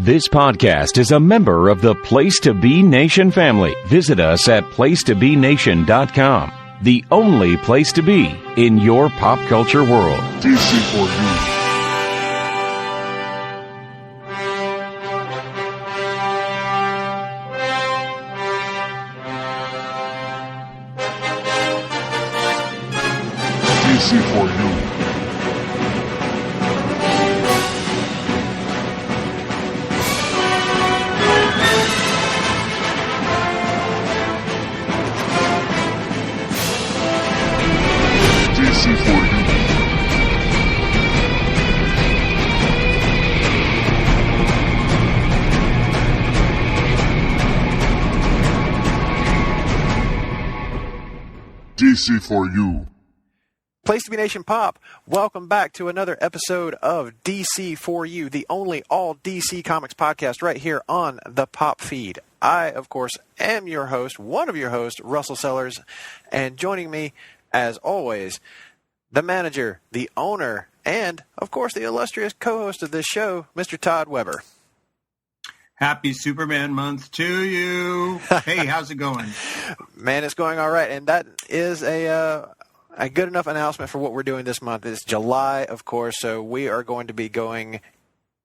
This podcast is a member of the Place to Be Nation family. Visit us at placetobenation.com, the only place to be in your pop culture world. DC4U. DC4U. DC4U. Place to Be Nation Pop, welcome back to another episode of DC4U, the only all DC Comics podcast right here on the Pop feed. I, of course, am your host, one of your hosts, Russell Sellers, and joining me, as always, the manager, the owner, and, of course, the illustrious co-host of this show, Mr. Todd Weber. Happy Superman month to you. Hey, how's it going? Man, it's going all right, and that is a good enough announcement for what we're doing this month. It's July, of course, so we are going to be going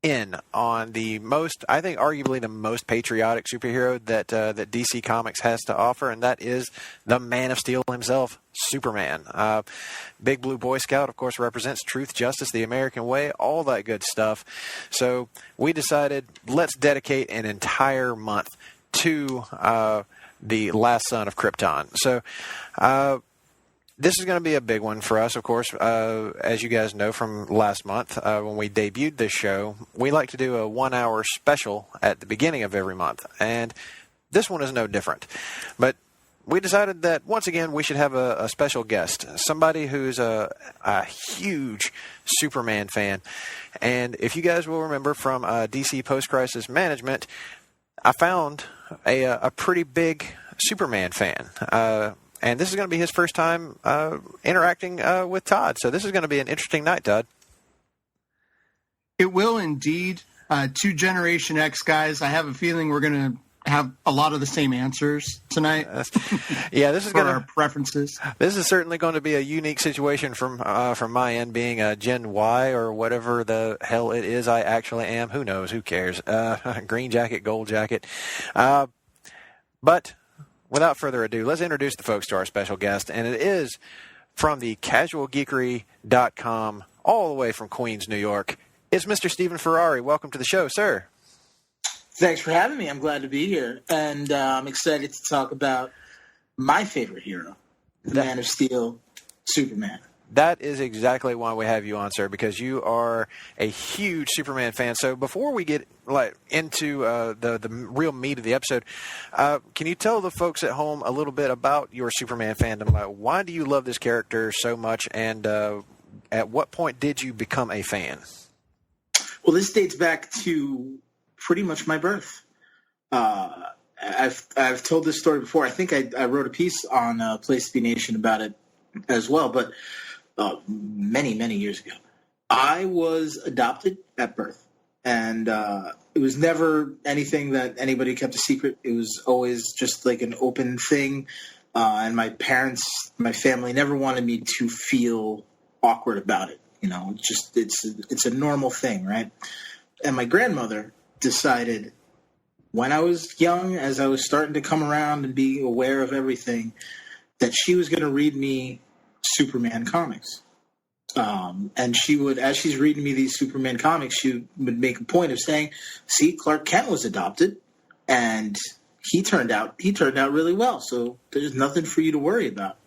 in on the most, I think, arguably the most patriotic superhero that DC Comics has to offer, and that is the Man of Steel himself, Superman. Big Blue Boy Scout, of course, represents truth, justice, the American way, all that good stuff. So we decided, let's dedicate an entire month to the last son of Krypton. So this is going to be a big one for us, of course. As you guys know from last month, when we debuted this show, we like to do a 1-hour special at the beginning of every month. And this one is no different. But we decided that, once again, we should have a special guest, somebody who's a huge Superman fan. And if you guys will remember from DC Post-Crisis Management, I found a pretty big Superman fan. And this is going to be his first time interacting with Todd. So this is going to be an interesting night, Todd. It will indeed. Two Generation X guys. I have a feeling we're going to have a lot of the same answers tonight. Yeah, this is for our preferences. This is certainly going to be a unique situation from my end, being a Gen Y or whatever the hell it is I actually am. Who knows? Who cares? Green jacket, gold jacket. But without further ado, let's introduce the folks to our special guest, and it is from the casualgeekery.com, all the way from Queens, New York. It's Mr. Stephen Ferrari. Welcome to the show, sir. Thanks for having me. I'm glad to be here, and I'm excited to talk about my favorite hero, the Man of Steel, Superman. That is exactly why we have you on, sir, because you are a huge Superman fan. So before we get into the real meat of the episode, can you tell the folks at home a little bit about your Superman fandom? Why do you love this character so much, and at what point did you become a fan? Well, this dates back to pretty much my birth. I've told this story before. I think I wrote a piece on Place to Be Nation about it as well, but many, many years ago. I was adopted at birth, and it was never anything that anybody kept a secret. It was always just like an open thing, and my parents, my family never wanted me to feel awkward about it. You know, it's a normal thing, right? And my grandmother decided when I was young, as I was starting to come around and be aware of everything, that she was going to read me Superman comics. And she would, as she's reading me these Superman comics, she would make a point of saying, see, Clark Kent was adopted and he turned out really well. So there's nothing for you to worry about.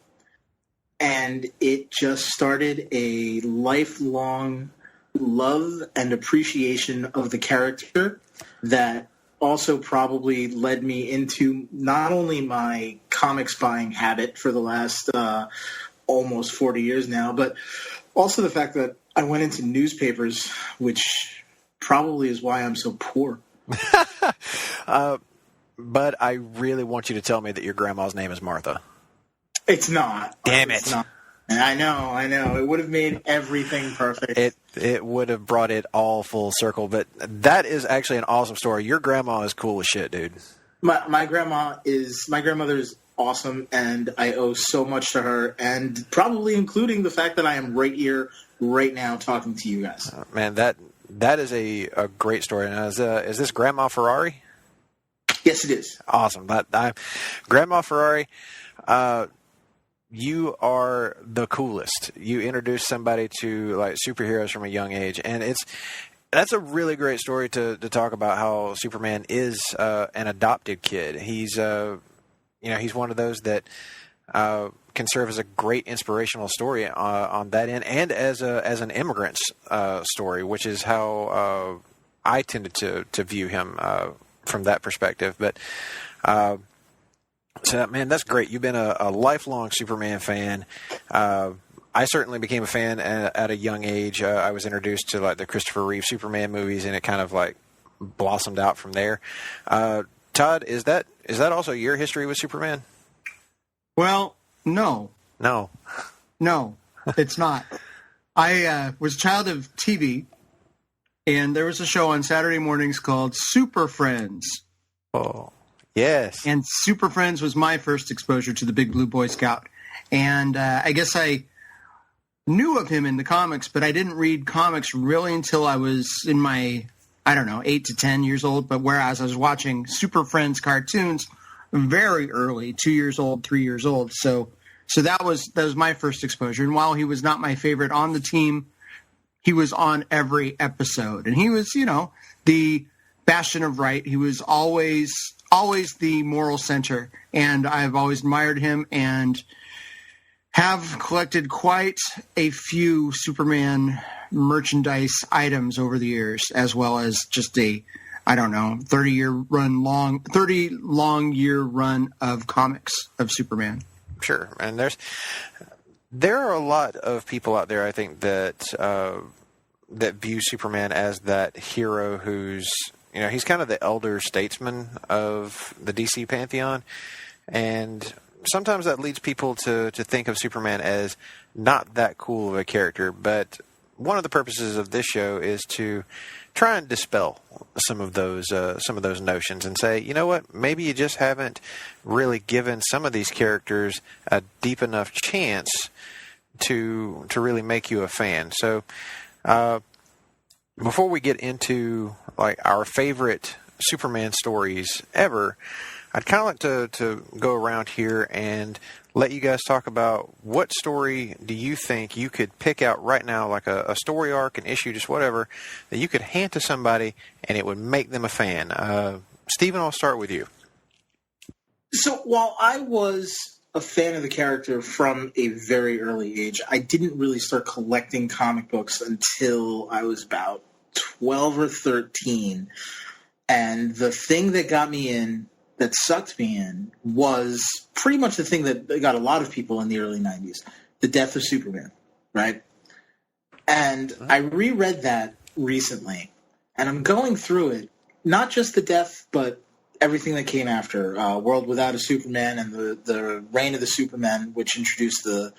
And it just started a lifelong love and appreciation of the character that also probably led me into not only my comics buying habit for the last almost 40 years now, but also the fact that I went into newspapers, which probably is why I'm so poor. But I really want you to tell me that your grandma's name is Martha. It's not. Damn it. It's not. I know. It would have made everything perfect. It would have brought it all full circle. But that is actually an awesome story. Your grandma is cool as shit, dude. My grandmother is awesome, and I owe so much to her, and probably including the fact that I am right here, right now, talking to you guys. Man, that is a great story. Now, is this Grandma Ferrari? Yes, it is. Awesome. Grandma Ferrari, you are the coolest. You introduced somebody to like superheroes from a young age, and that's a really great story to talk about how Superman is an adopted kid. He's he's one of those that can serve as a great inspirational story on that end, and as an immigrant's story, which is how I tended to view him from that perspective. But so, man, that's great. You've been a lifelong Superman fan. I certainly became a fan at a young age. I was introduced to like the Christopher Reeve Superman movies, and it kind of like blossomed out from there. Todd, is that also your history with Superman? Well, no, it's not. I was a child of TV, and there was a show on Saturday mornings called Super Friends. Oh, yes. And Super Friends was my first exposure to the Big Blue Boy Scout. And I guess I knew of him in the comics, but I didn't read comics really until I was in my, 8 to 10 years old. But whereas I was watching Super Friends cartoons very early, 2 years old, 3 years old. So that was my first exposure. And while he was not my favorite on the team, he was on every episode. And he was, the bastion of right. He was always the moral center. And I've always admired him and have collected quite a few Superman merchandise items over the years, as well as just a 30 long year run of comics of Superman. Sure. And there are a lot of people out there, I think, that view Superman as that hero who's, he's kind of the elder statesman of the DC pantheon. And sometimes that leads people to think of Superman as not that cool of a character. But one of the purposes of this show is to try and dispel some of those notions and say, you know what, maybe you just haven't really given some of these characters a deep enough chance to really make you a fan. So before we get into like our favorite Superman stories ever, I'd kind of like to go around here and let you guys talk about what story do you think you could pick out right now, like a story arc, an issue, just whatever, that you could hand to somebody and it would make them a fan. Stephen, I'll start with you. So while I was a fan of the character from a very early age, I didn't really start collecting comic books until I was about 12 or 13. And the thing that got me in, that sucked me in, was pretty much the thing that got a lot of people in the early 90s, the death of Superman, right? And I reread that recently, and I'm going through it, not just the death, but everything that came after, World Without a Superman and the Reign of the Supermen, which introduced the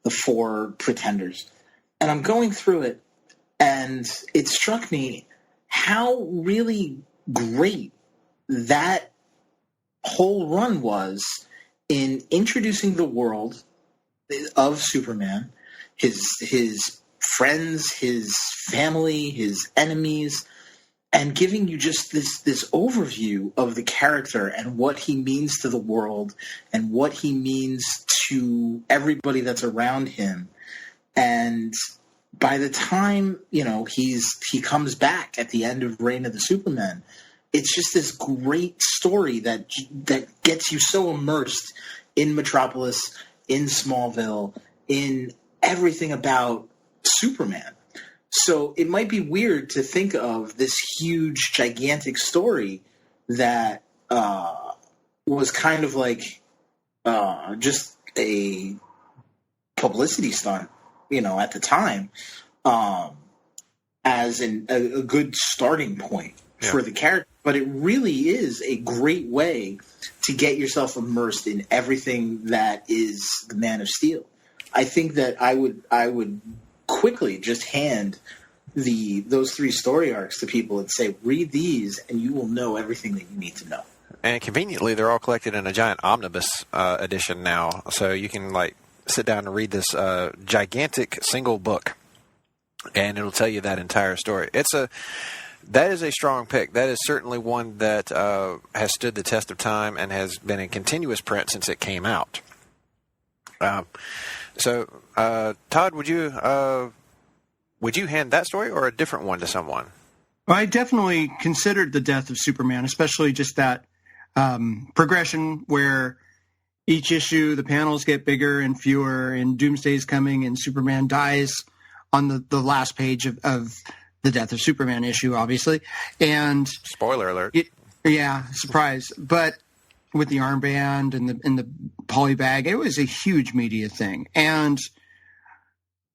four pretenders. And I'm going through it, and it struck me how really great that whole run was in introducing the world of Superman, his friends, his family, his enemies, and giving you just this overview of the character and what he means to the world and what he means to everybody that's around him. And by the time, he comes back at the end of Reign of the Supermen, it's just this great story that gets you so immersed in Metropolis, in Smallville, in everything about Superman. So it might be weird to think of this huge, gigantic story that was kind of like just a publicity stunt, at the time, as a good starting point for the character. But it really is a great way to get yourself immersed in everything that is the Man of Steel. I think that I would quickly just hand those 3 story arcs to people and say, read these, and you will know everything that you need to know. And conveniently, they're all collected in a giant omnibus edition now, so you can sit down and read this gigantic single book, and it'll tell you that entire story. That is a strong pick. That is certainly one that has stood the test of time and has been in continuous print since it came out. So, Todd, would you hand that story or a different one to someone? Well, I definitely considered the death of Superman, especially just that progression where each issue, the panels get bigger and fewer, and Doomsday's coming, and Superman dies on the last page of the Death of Superman issue, obviously. And spoiler alert. Surprise. But with the armband and the poly bag, it was a huge media thing. And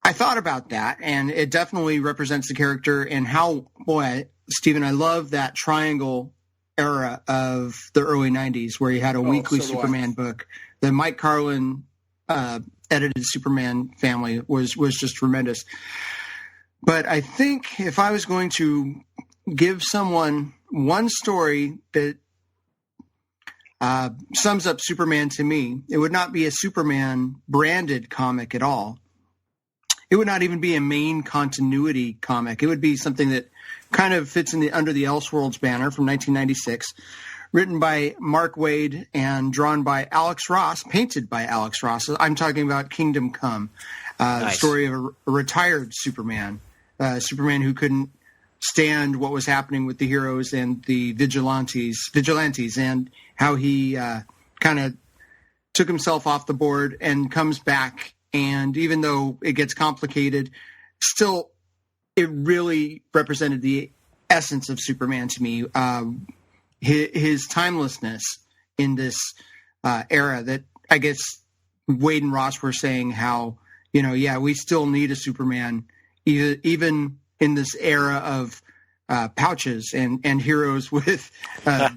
I thought about that, and it definitely represents the character and how, boy, Stephen, I love that triangle era of the early 90s where you had a weekly Superman book. The Mike Carlin edited Superman family was just tremendous. But I think if I was going to give someone one story that sums up Superman to me, it would not be a Superman branded comic at all. It would not even be a main continuity comic. It would be something that kind of fits under the Elseworlds banner from 1996, written by Mark Waid and drawn by Alex Ross, painted by Alex Ross. I'm talking about Kingdom Come, the story of a retired Superman, Superman who couldn't stand what was happening with the heroes and the vigilantes, and how he kind of took himself off the board and comes back. And even though it gets complicated, still, it really represented the essence of Superman to me. His timelessness in this era that I guess Wade and Ross were saying how, we still need a Superman, even in this era of pouches and heroes with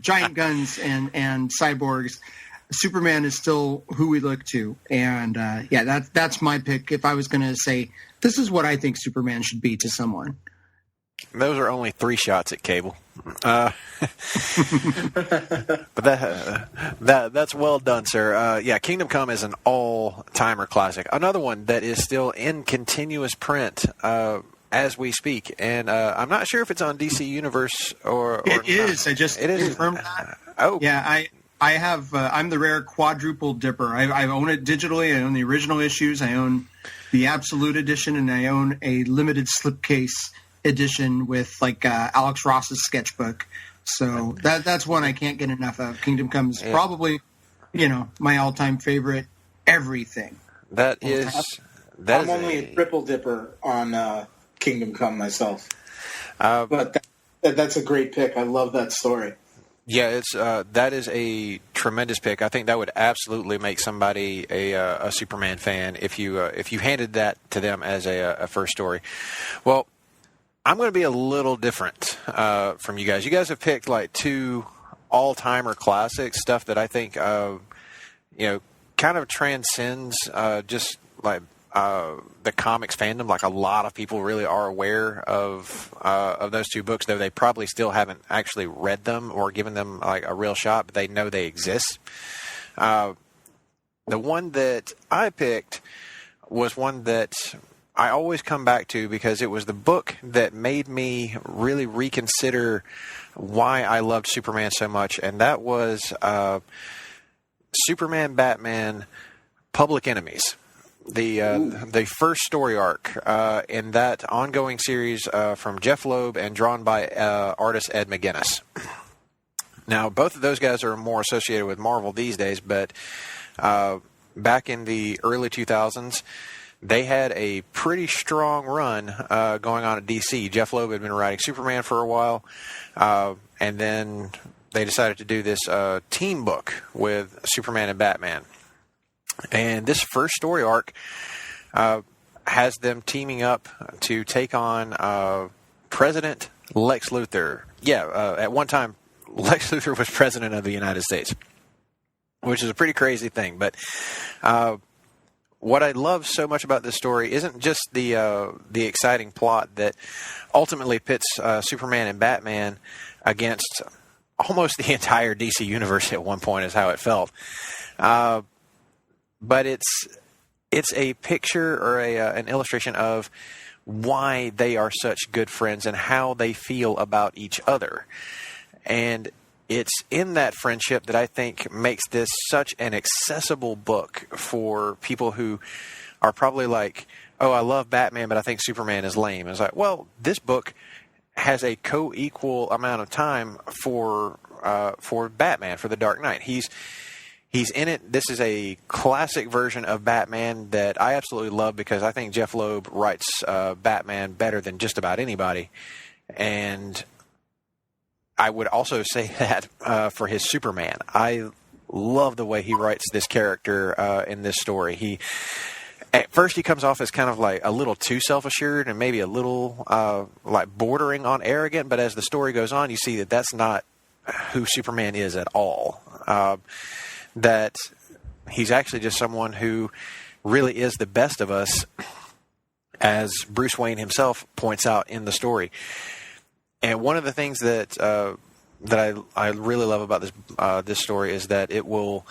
giant guns and cyborgs. Superman is still who we look to. And that's my pick if I was going to say, this is what I think Superman should be to someone. Those are only 3 shots at Cable. But that's well done, sir. Kingdom Come is an all-timer classic. Another one that is still in continuous print as we speak. And I'm not sure if it's on DC Universe or it is. I just confirmed that. Oh. Yeah, I have. I'm the rare quadruple dipper. I own it digitally. I own the original issues. I own the Absolute Edition, and I own a limited slipcase edition with Alex Ross's sketchbook. So that's one I can't get enough of. Kingdom Come is probably, my all-time favorite. Everything. I'm only a triple dipper on Kingdom Come myself, but that's a great pick. I love that story. Yeah, that is a tremendous pick. I think that would absolutely make somebody a Superman fan if you handed that to them as a first story. Well, I'm going to be a little different from you guys. You guys have picked 2 all-timer classics, stuff that I think kind of transcends just the comics fandom. A lot of people really are aware of those 2 books, though they probably still haven't actually read them or given them a real shot, but they know they exist. The one that I picked was one that I always come back to because it was the book that made me really reconsider why I loved Superman so much, and that was Superman Batman Public Enemies. The first story arc in that ongoing series from Jeff Loeb and drawn by artist Ed McGuinness. Now, both of those guys are more associated with Marvel these days, but back in the early 2000s, they had a pretty strong run going on at DC. Jeff Loeb had been writing Superman for a while, and then they decided to do this team book with Superman and Batman. And this first story arc has them teaming up to take on President Lex Luthor. At one time, Lex Luthor was president of the United States, which is a pretty crazy thing. But what I love so much about this story isn't just the exciting plot that ultimately pits Superman and Batman against almost the entire DC universe at one point, is how it felt. But it's a picture or an illustration of why they are such good friends and how they feel about each other. And it's in that friendship that I think makes this such an accessible book for people who are probably like, oh, I love Batman, but I think Superman is lame. It's like, well, this book has a co-equal amount of time for Batman, for the Dark Knight. He's in it. This is a classic version of Batman that I absolutely love because I think Jeff Loeb writes Batman better than just about anybody. And I would also say that for his Superman. I love the way he writes this character in this story. At first he comes off as kind of like a little too self-assured and maybe a little like bordering on arrogant, but as the story goes on, you see that that's not who Superman is at all. That he's actually just someone who really is the best of us, as Bruce Wayne himself points out in the story. And one of the things that I really love about this story is that it will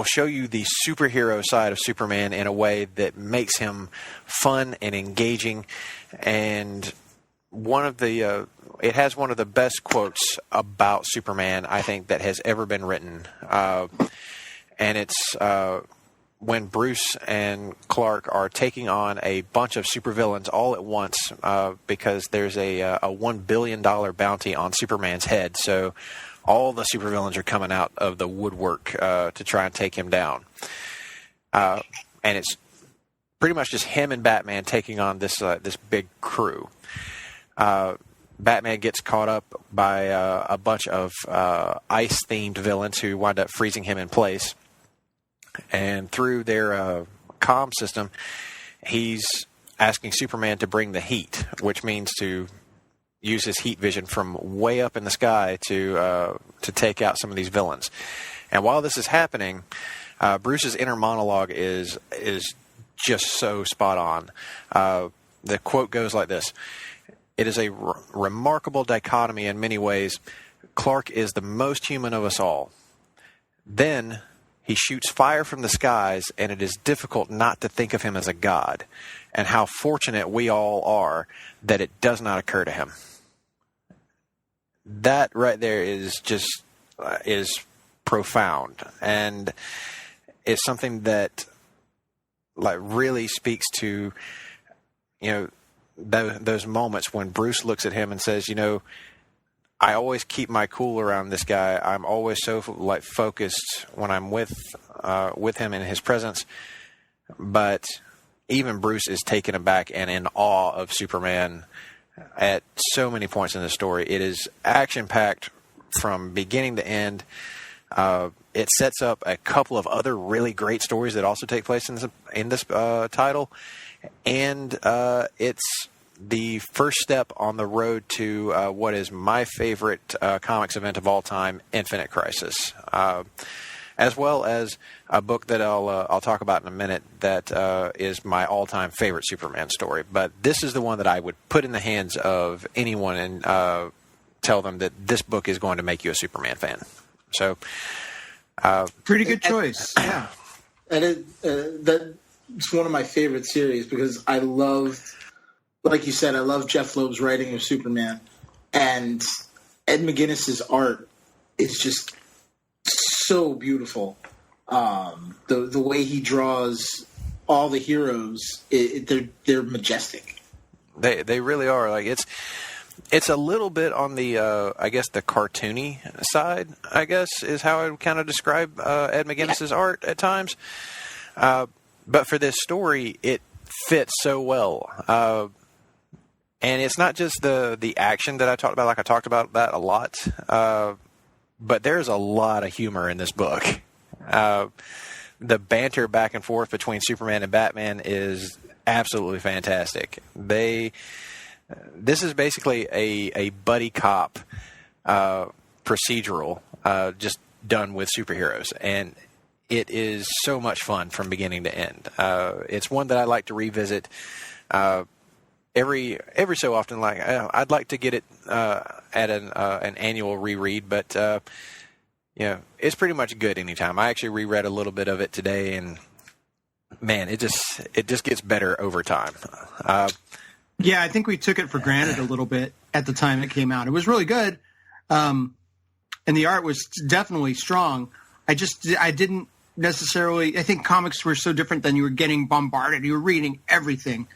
show you the superhero side of Superman in a way that makes him fun and engaging. And it has one of the best quotes about Superman, I think, that has ever been written. And it's when Bruce and Clark are taking on a bunch of supervillains all at once because there's a $1 billion bounty on Superman's head. So all the supervillains are coming out of the woodwork to try and take him down. And it's pretty much just him and Batman taking on this big crew. Batman gets caught up by a bunch of ice-themed villains who wind up freezing him in place. And through their comm system, he's asking Superman to bring the heat, which means to use his heat vision from way up in the sky to take out some of these villains. And while this is happening, Bruce's inner monologue is just so spot on. The quote goes like this: "It is a remarkable dichotomy in many ways. Clark is the most human of us all. Then he shoots fire from the skies, and it is difficult not to think of him as a god, and how fortunate we all are that it does not occur to him." That right there is just is profound, and it's something that like really speaks to, those moments when Bruce looks at him and says, I always keep my cool around this guy. I'm always so focused when I'm with him in his presence. But even Bruce is taken aback and in awe of Superman at so many points in the story. It is action-packed from beginning to end. It sets up a couple of other really great stories that also take place in this title. And it's the first step on the road to what is my favorite comics event of all time, Infinite Crisis, as well as a book that I'll talk about in a minute that is my all-time favorite Superman story. But this is the one that I would put in the hands of anyone and tell them that this book is going to make you a Superman fan. So, pretty good choice. Yeah, that's one of my favorite series because I love. Like you said, I love Jeff Loeb's writing of Superman, and Ed McGuinness's art is just so beautiful. The way he draws all the heroes, they're majestic. They really are. Like it's a little bit on the I guess the cartoony side. I guess is how I would kind of describe Ed McGuinness's art at times. But for this story, it fits so well. And it's not just the action that I talked about. Like I talked about that a lot. But there's a lot of humor in this book. The banter back and forth between Superman and Batman is absolutely fantastic. This is basically a buddy cop procedural, just done with superheroes. And it is so much fun from beginning to end. It's one that I like to revisit every so often. Like I'd like to get it at an annual reread, but it's pretty much good anytime. I actually reread a little bit of it today, and man, it just gets better over time. Yeah, I think we took it for granted a little bit at the time it came out. It was really good, and the art was definitely strong. I didn't necessarily. I think comics were so different than you were getting bombarded. You were reading everything.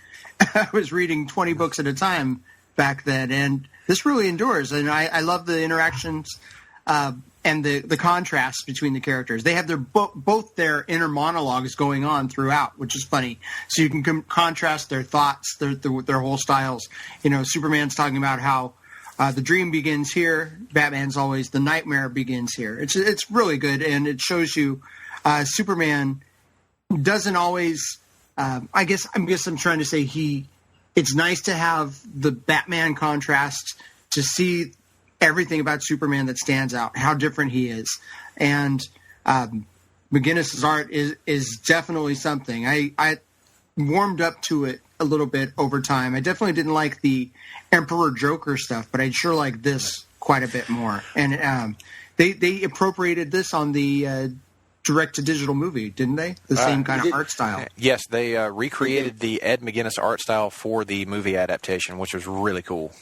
I was reading 20 books at a time back then, and this really endures. And I love the interactions and the contrast between the characters. They have both their inner monologues going on throughout, which is funny. So you can contrast their thoughts, their whole styles. Superman's talking about how the dream begins here. Batman's always the nightmare begins here. It's really good, and it shows you Superman doesn't always. I guess I'm trying to say it's nice to have the Batman contrast to see everything about Superman that stands out, how different he is. And McGinnis's art is definitely something. I warmed up to it a little bit over time. I definitely didn't like the Emperor Joker stuff, but I sure like this quite a bit more. And they appropriated this on the direct-to-digital movie, didn't they? The same kind of art style. Yes, they recreated the Ed McGuinness art style for the movie adaptation, which was really cool.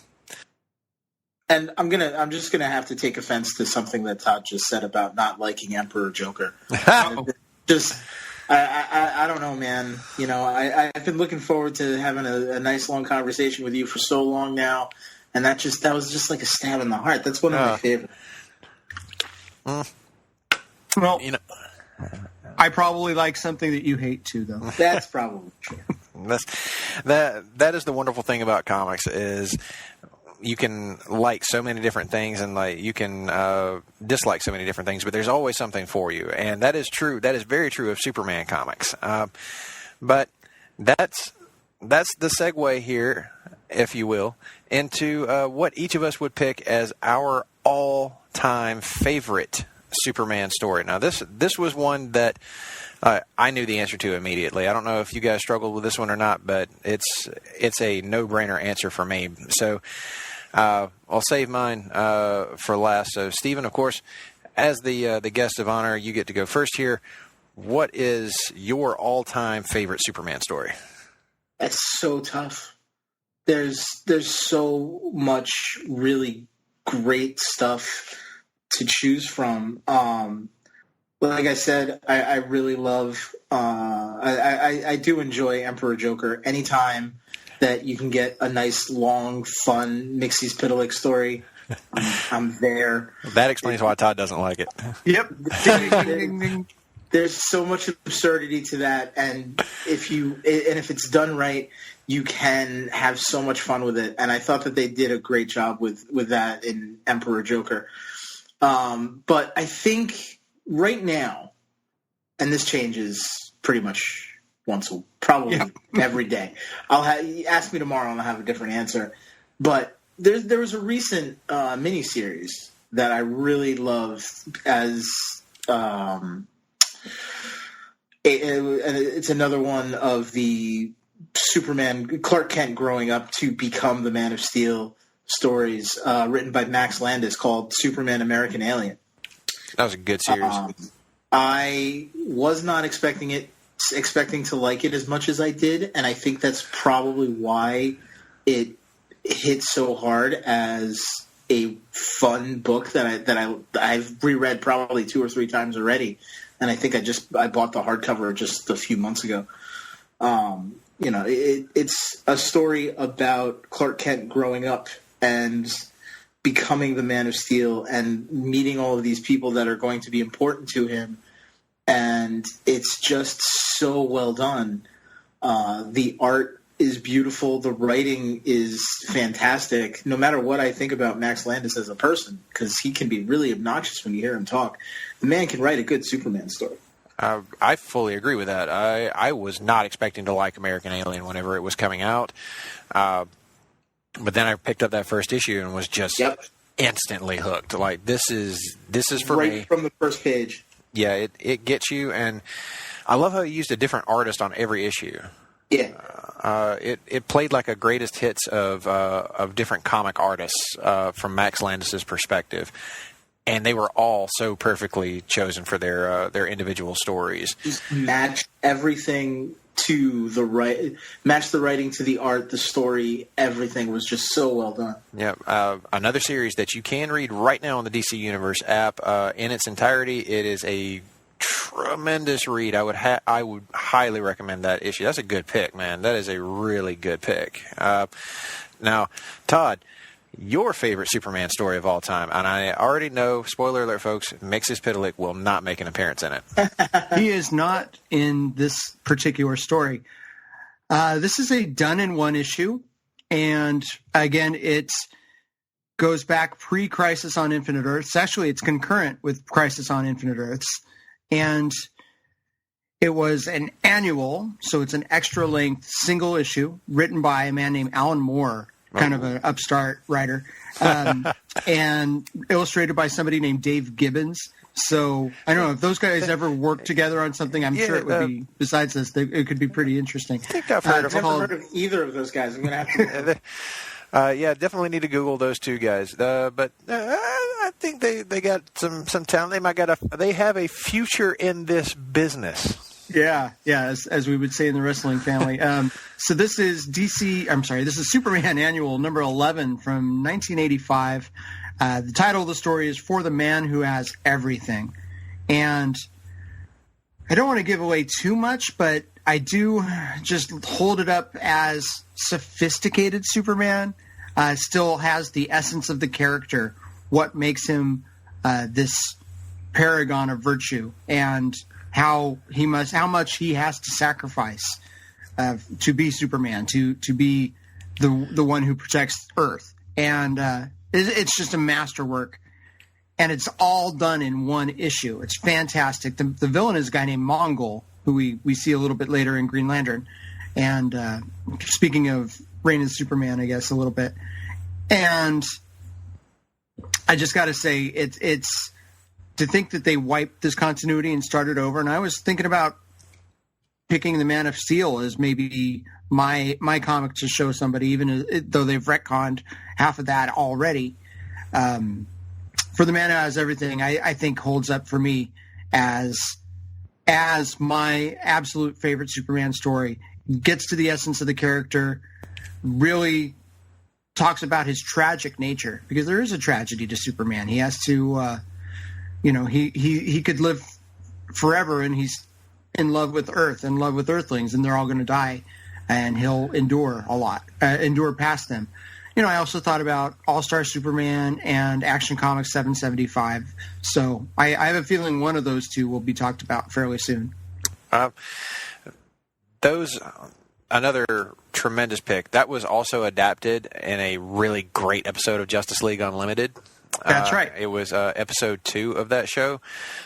And I'm just gonna have to take offense to something that Todd just said about not liking Emperor Joker. I don't know, man. I've been looking forward to having a nice long conversation with you for so long now, and that was just like a stab in the heart. That's one of my favorites. Well, I probably like something that you hate too, though. That's probably true. That is the wonderful thing about comics is you can like so many different things, and you can dislike so many different things, but there's always something for you, and that is true. That is very true of Superman comics. But that's the segue here, if you will, into what each of us would pick as our all-time favorite Superman story. Now, this was one that I knew the answer to immediately. I don't know if you guys struggled with this one or not, but it's a no-brainer answer for me. So I'll save mine for last. So, Stephen, of course, as the guest of honor, you get to go first here. What is your all-time favorite Superman story? That's so tough. There's so much really great stuff to choose from. Like I said, I really love. I do enjoy Emperor Joker. Anytime that you can get a nice, long, fun Mixie Spitalik story, I'm there. That explains why Todd doesn't like it. Yep. Ding, ding, ding. There's so much absurdity to that, and if it's done right, you can have so much fun with it. And I thought that they did a great job with that in Emperor Joker. But I think right now, and this changes pretty much probably every day. Ask me tomorrow and I'll have a different answer. But there was a recent miniseries that I really loved as it's another one of the Superman, Clark Kent growing up to become the Man of Steel stories, written by Max Landis, called Superman American Alien. That was a good series. I was not expecting to like it as much as I did, and I think that's probably why it hit so hard as a fun book that I've reread probably 2 or 3 times already, and I think I bought the hardcover just a few months ago. It's a story about Clark Kent growing up and becoming the Man of Steel and meeting all of these people that are going to be important to him. And it's just so well done. The art is beautiful. The writing is fantastic. No matter what I think about Max Landis as a person, because he can be really obnoxious when you hear him talk, the man can write a good Superman story. I fully agree with that. I was not expecting to like American Alien whenever it was coming out. But then I picked up that first issue and was just instantly hooked. Like, this is for right me. From the first page. Yeah, it gets you, and I love how he used a different artist on every issue. Yeah. It played like a greatest hits of different comic artists from Max Landis's perspective, and they were all so perfectly chosen for their individual stories. Just match everything to the match the writing to the art, the story, everything was just so well done. Yeah, another series that you can read right now on the DC Universe app in its entirety. It is a tremendous read. I would highly recommend that issue. That's a good pick, man. That is a really good pick. Now, Todd, your favorite Superman story of all time, and I already know, spoiler alert, folks, Mixes Pitalik will not make an appearance in it. He is not in this particular story. This is a done-in-one issue, and again, it goes back pre-Crisis on Infinite Earths. Actually, it's concurrent with Crisis on Infinite Earths, and it was an annual, so it's an extra-length single issue written by a man named Alan Moore, kind of an upstart writer, and illustrated by somebody named Dave Gibbons. So I don't know if those guys ever worked together on something. I'm sure it would be. Besides this, it could be pretty interesting. I think I've heard I've never heard of either of those guys. I'm going to have to. Yeah, definitely need to Google those two guys. But I think they got some talent. They have a future in this business. Yeah, as we would say in the wrestling family. So this is this is Superman Annual number 11 from 1985. The title of the story is For the Man Who Has Everything. And I don't want to give away too much, but I do just hold it up as sophisticated Superman. Still has the essence of the character, what makes him this paragon of virtue, and how much he has to sacrifice to be Superman, to be the one who protects Earth. And it's just a masterwork, and it's all done in one issue. It's fantastic. The villain is a guy named Mongol, who we see a little bit later in Green Lantern. And speaking of Reign of Superman, I guess, a little bit. And I just got to say, it's to think that they wiped this continuity and started over. And I was thinking about picking the Man of Steel as maybe my comic to show somebody, even though they've retconned half of that already. For the Man Who Has Everything, I think holds up for me as my absolute favorite Superman story. Gets to the essence of the character, really talks about his tragic nature, because there is a tragedy to Superman. He has to, he could live forever, and he's in love with Earth, in love with Earthlings, and they're all going to die, and he'll endure a lot, endure past them. I also thought about All-Star Superman and Action Comics 775. So I have a feeling one of those two will be talked about fairly soon. Another tremendous pick. That was also adapted in a really great episode of Justice League Unlimited. That's right. It was episode 2 of that show.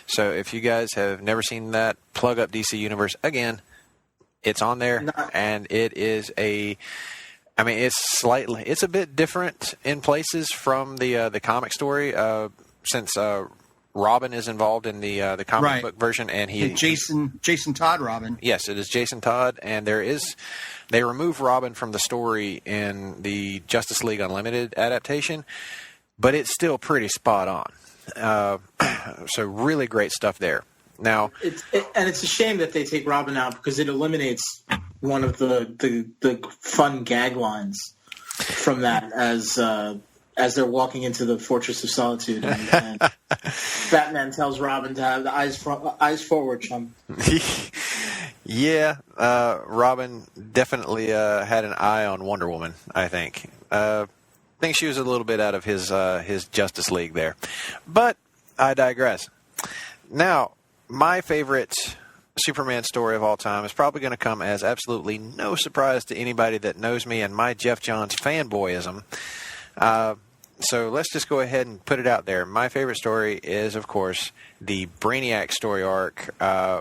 So if you guys have never seen that, plug up DC Universe again. It's on there, and it is it's a bit different in places from the comic story, since Robin is involved in the comic book version, and Jason Todd Robin. Yes, it is Jason Todd, and they remove Robin from the story in the Justice League Unlimited adaptation, but it's still pretty spot on. So really great stuff there. Now, it's a shame that they take Robin out, because it eliminates one of the fun gag lines from that as they're walking into the Fortress of Solitude, and Batman tells Robin to have the eyes forward, chum. Yeah, Robin definitely had an eye on Wonder Woman, I think. I think she was a little bit out of his Justice League there. But I digress. Now, my favorite Superman story of all time is probably going to come as absolutely no surprise to anybody that knows me and my Jeff Johns fanboyism. So let's just go ahead and put it out there. My favorite story is, of course, the Brainiac story arc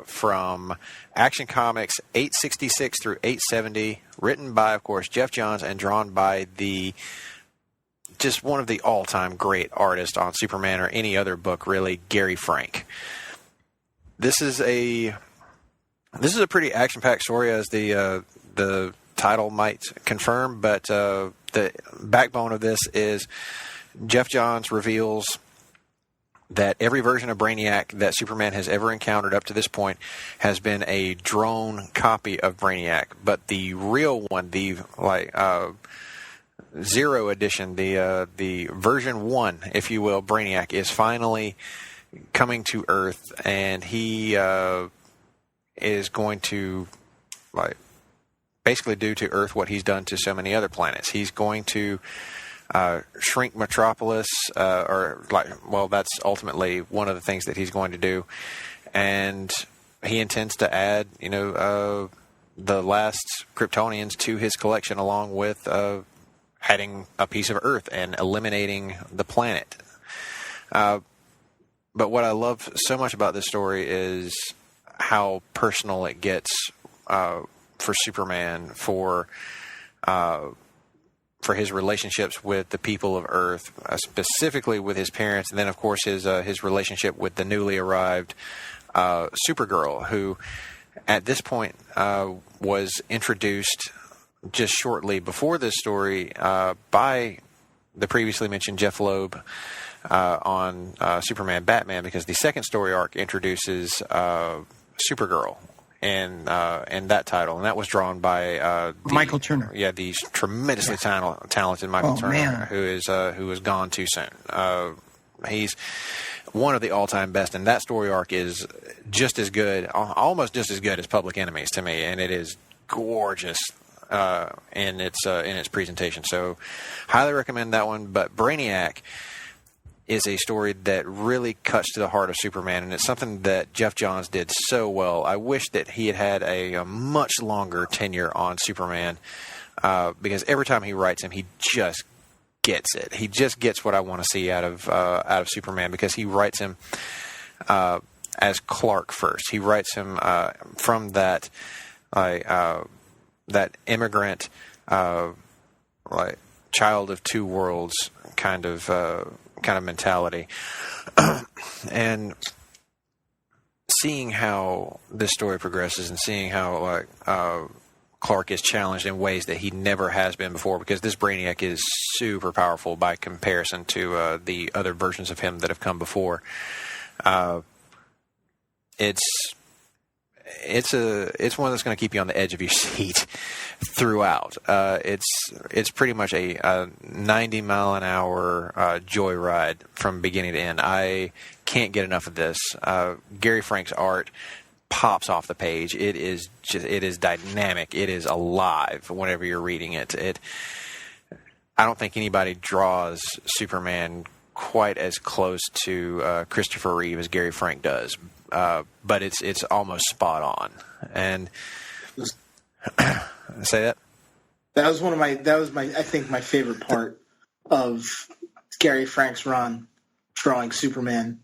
from Action Comics 866 through 870, written by, of course, Jeff Johns and drawn by just one of the all-time great artists on Superman or any other book, really, Gary Frank. this is a pretty action-packed story, as the title might confirm. But the backbone of this is Jeff Johns reveals that every version of Brainiac that Superman has ever encountered up to this point has been a drone copy of Brainiac, but the real one, the Zero Edition, the version 1, if you will, Brainiac, is finally coming to Earth, and he is going to basically do to Earth what he's done to so many other planets. He's going to shrink Metropolis, that's ultimately one of the things that he's going to do, and he intends to add, the last Kryptonians to his collection, along with adding a piece of Earth and eliminating the planet. But what I love so much about this story is how personal it gets for Superman, for his relationships with the people of Earth, specifically with his parents, and then, of course, his relationship with the newly arrived Supergirl, who at this point was introduced just shortly before this story by the previously mentioned Jeff Loeb on Superman Batman, because the second story arc introduces Supergirl in that title, and that was drawn by Michael Turner. Yeah, the tremendously talented Michael Turner, man. who is gone too soon. He's one of the all-time best, and that story arc is just as good, almost just as good as Public Enemies to me, and it is gorgeous in its presentation. So, highly recommend that one. But Brainiac is a story that really cuts to the heart of Superman, and it's something that Jeff Johns did so well. I wish that he had a much longer tenure on Superman, because every time he writes him, he just gets it. He just gets what I want to see out of Superman, because he writes him as Clark first. He writes him from that immigrant, child of two worlds kind of mentality, and seeing how this story progresses, and seeing how Clark is challenged in ways that he never has been before, because this Brainiac is super powerful by comparison to the other versions of him that have come before. It's one that's going to keep you on the edge of your seat throughout. It's pretty much a 90-mile-an-hour joyride from beginning to end. I can't get enough of this. Gary Frank's art pops off the page. It is dynamic. It is alive whenever you're reading it. I don't think anybody draws Superman quite as close to Christopher Reeve as Gary Frank does. But it's almost spot on. And say that? That was I think my favorite part of Gary Frank's run drawing Superman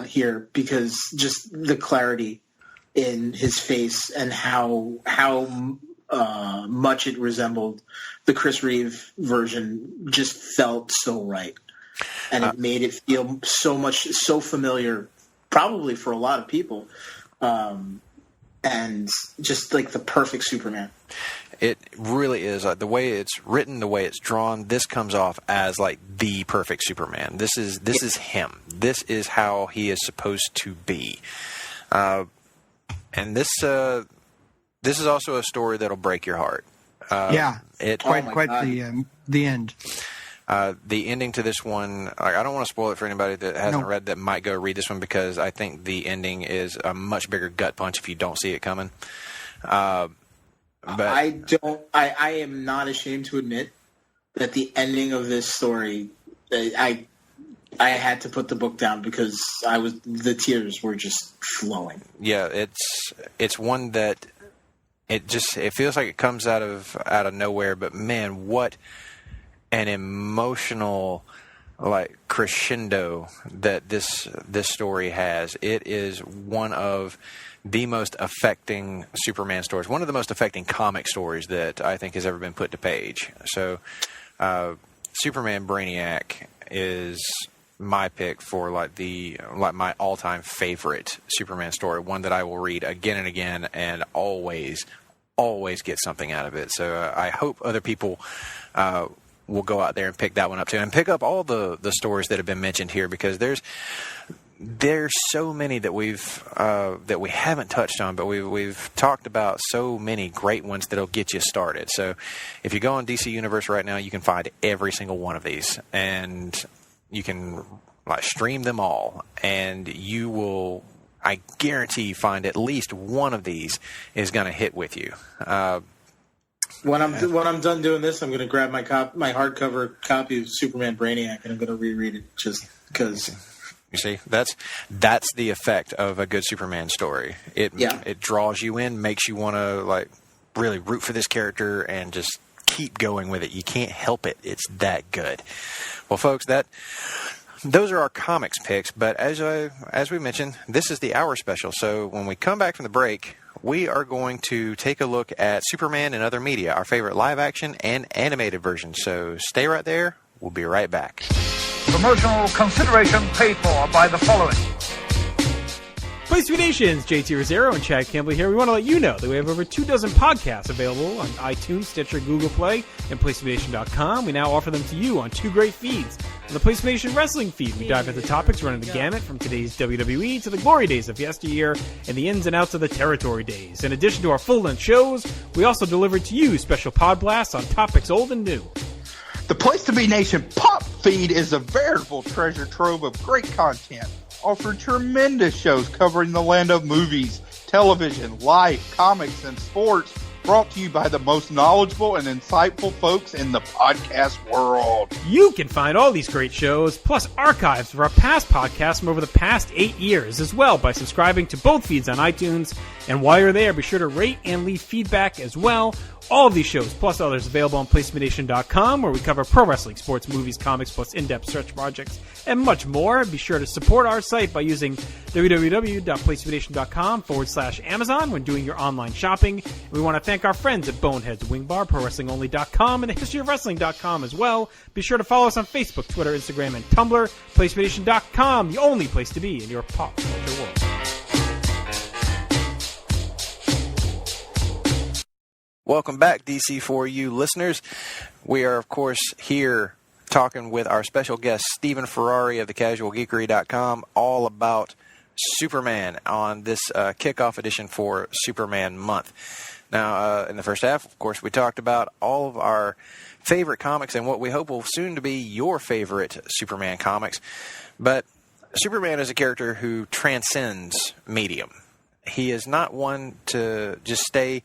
here, because just the clarity in his face and how much it resembled the Chris Reeve version just felt so right. And it made it feel so familiar, probably for a lot of people, and just like the perfect Superman. It really is. The way it's written, the way it's drawn, this comes off as like the perfect Superman. This is him. This is how he is supposed to be. And this is also a story that'll break your heart. Quite the end. The ending to this one, I don't want to spoil it for anybody that hasn't read, that might go read this one, because I think the ending is a much bigger gut punch if you don't see it coming. But I am not ashamed to admit that the ending of this story, I had to put the book down, because the tears were just flowing. Yeah, it's one that it feels like it comes out of nowhere, but man, what an emotional crescendo that this story has. It is one of the most affecting Superman stories, one of the most affecting comic stories that I think has ever been put to page. So Superman Brainiac is my pick for like my all-time favorite Superman story, one that I will read again and again and always get something out of it. So I hope other people will go out there and pick that one up too, and pick up all the stories that have been mentioned here, because there's so many that we haven't touched on, but we've talked about so many great ones that'll get you started. So if you go on DC Universe right now, you can find every single one of these, and you can stream them all, and you will, I guarantee, find at least one of these is going to hit with you. When I'm done doing this, I'm going to grab my hardcover copy of Superman Brainiac, and I'm going to reread it just because. You see, that's the effect of a good Superman story. It draws you in, makes you want to really root for this character and just keep going with it. You can't help it. It's that good. Well, folks, those are our comics picks. But as we mentioned, this is the hour special. So when we come back from the break, we are going to take a look at Superman and other media, our favorite live action and animated versions. So stay right there. We'll be right back. Promotional consideration paid for by the following. Place to Be Nations, JT Rosero and Chad Campbell here. We want to let you know that we have over 24 podcasts available on iTunes, Stitcher, Google Play, and PlaceToBeNation.com. We now offer them to you on 2 great feeds. On the Place to Be Nation Wrestling feed, we dive into topics running the gamut from today's WWE to the glory days of yesteryear and the ins and outs of the territory days. In addition to our full-length shows, we also deliver to you special pod blasts on topics old and new. The Place to Be Nation Pop feed is a veritable treasure trove of great content. Offer tremendous shows covering the land of movies, television, life, comics, and sports, brought to you by the most knowledgeable and insightful folks in the podcast world. You can find all these great shows, plus archives of our past podcasts from over the past 8 years as well, by subscribing to both feeds on iTunes. And while you're there, be sure to rate and leave feedback as well. All of these shows, plus others, available on PlaceToBeNation.com, where we cover pro wrestling, sports, movies, comics, plus in-depth search projects, and much more. Be sure to support our site by using www.PlaceToBeNation.com/Amazon when doing your online shopping. And we want to thank our friends at Boneheads, Wing Bar, ProWrestlingOnly.com, and TheHistoryOfWrestling.com as well. Be sure to follow us on Facebook, Twitter, Instagram, and Tumblr. PlaceToBeNation.com, the only place to be in your pop culture world. Welcome back, DC4U listeners. We are, of course, here talking with our special guest, Stephen Ferrari of thecasualgeekery.com, all about Superman on this kickoff edition for Superman Month. Now, in the first half, of course, we talked about all of our favorite comics and what we hope will soon to be your favorite Superman comics. But Superman is a character who transcends medium. He is not one to just stay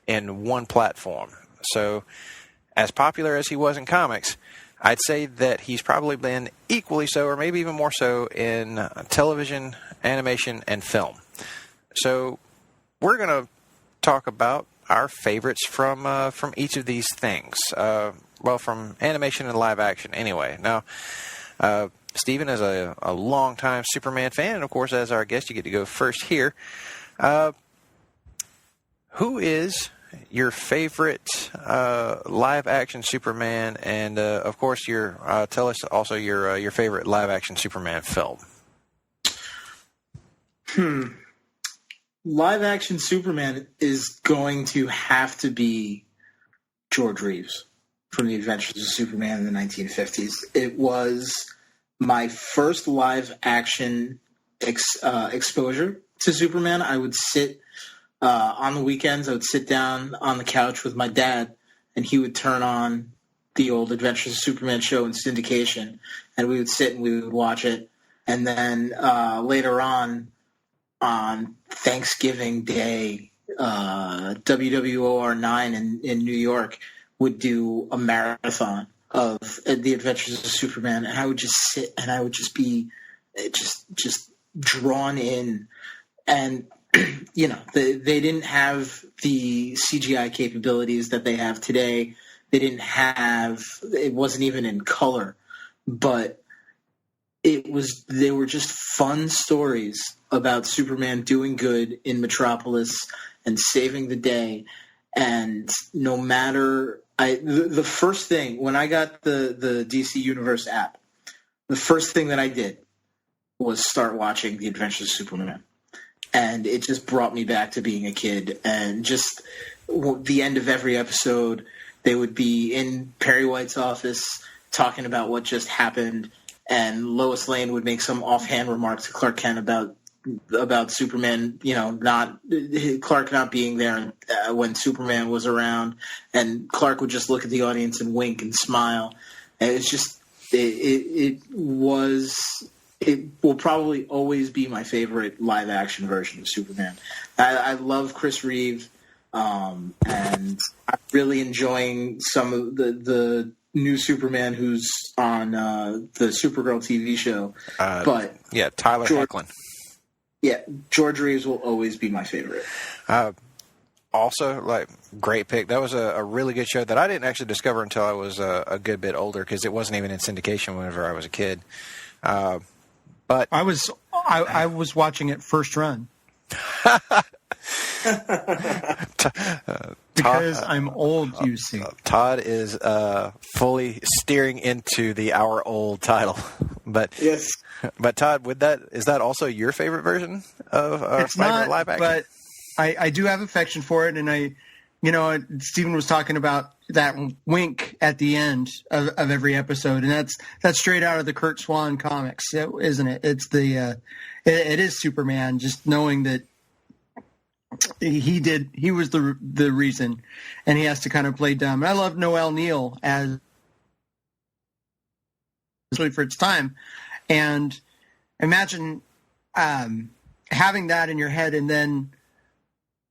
in one platform. So, as popular as he was in comics, I'd say that he's probably been equally so, or maybe even more so, in television, animation, and film. So, we're going to talk about our favorites from each of these things. From animation and live action, anyway. Now, Stephen is a longtime Superman fan, and of course, as our guest, you get to go first here. Who is your favorite live-action Superman, and of course, tell us also your favorite live-action Superman film. Live-action Superman is going to have to be George Reeves from The Adventures of Superman in the 1950s. It was my first live-action exposure to Superman. I would sit on the weekends, I would sit down on the couch with my dad, and he would turn on the old Adventures of Superman show in syndication, and we would sit and we would watch it. And then later on Thanksgiving Day, WWOR9 in New York would do a marathon of the Adventures of Superman, and I would just sit and I would just be just drawn in. And they didn't have the CGI capabilities that they have today. It wasn't even in color, but they were just fun stories about Superman doing good in Metropolis and saving the day. And no matter, the first thing, when I got the DC Universe app, the first thing that I did was start watching The Adventures of Superman. And it just brought me back to being a kid. And just the end of every episode, they would be in Perry White's office talking about what just happened. And Lois Lane would make some offhand remark to Clark Kent about Superman, Clark not being there when Superman was around. And Clark would just look at the audience and wink and smile. And it's just, it will probably always be my favorite live action version of Superman. I love Chris Reeve, and I'm really enjoying some of the new Superman who's on the Supergirl TV show. Tyler Hoechlin. Yeah, George Reeves will always be my favorite. Also, great pick. That was a really good show that I didn't actually discover until I was a good bit older, because it wasn't even in syndication whenever I was a kid. But I was watching it first run. Because I'm old, you see. Todd is fully steering into the hour-old title. But yes. But Todd, is that also your favorite version of favorite live action? But I do have affection for it, and Stephen was talking about that wink at the end of every episode, and that's straight out of the Kurt Swan comics, isn't it? It's it is Superman, just knowing that he was the reason, and he has to kind of play dumb. And I love Noel Neal as for its time, and imagine having that in your head, and then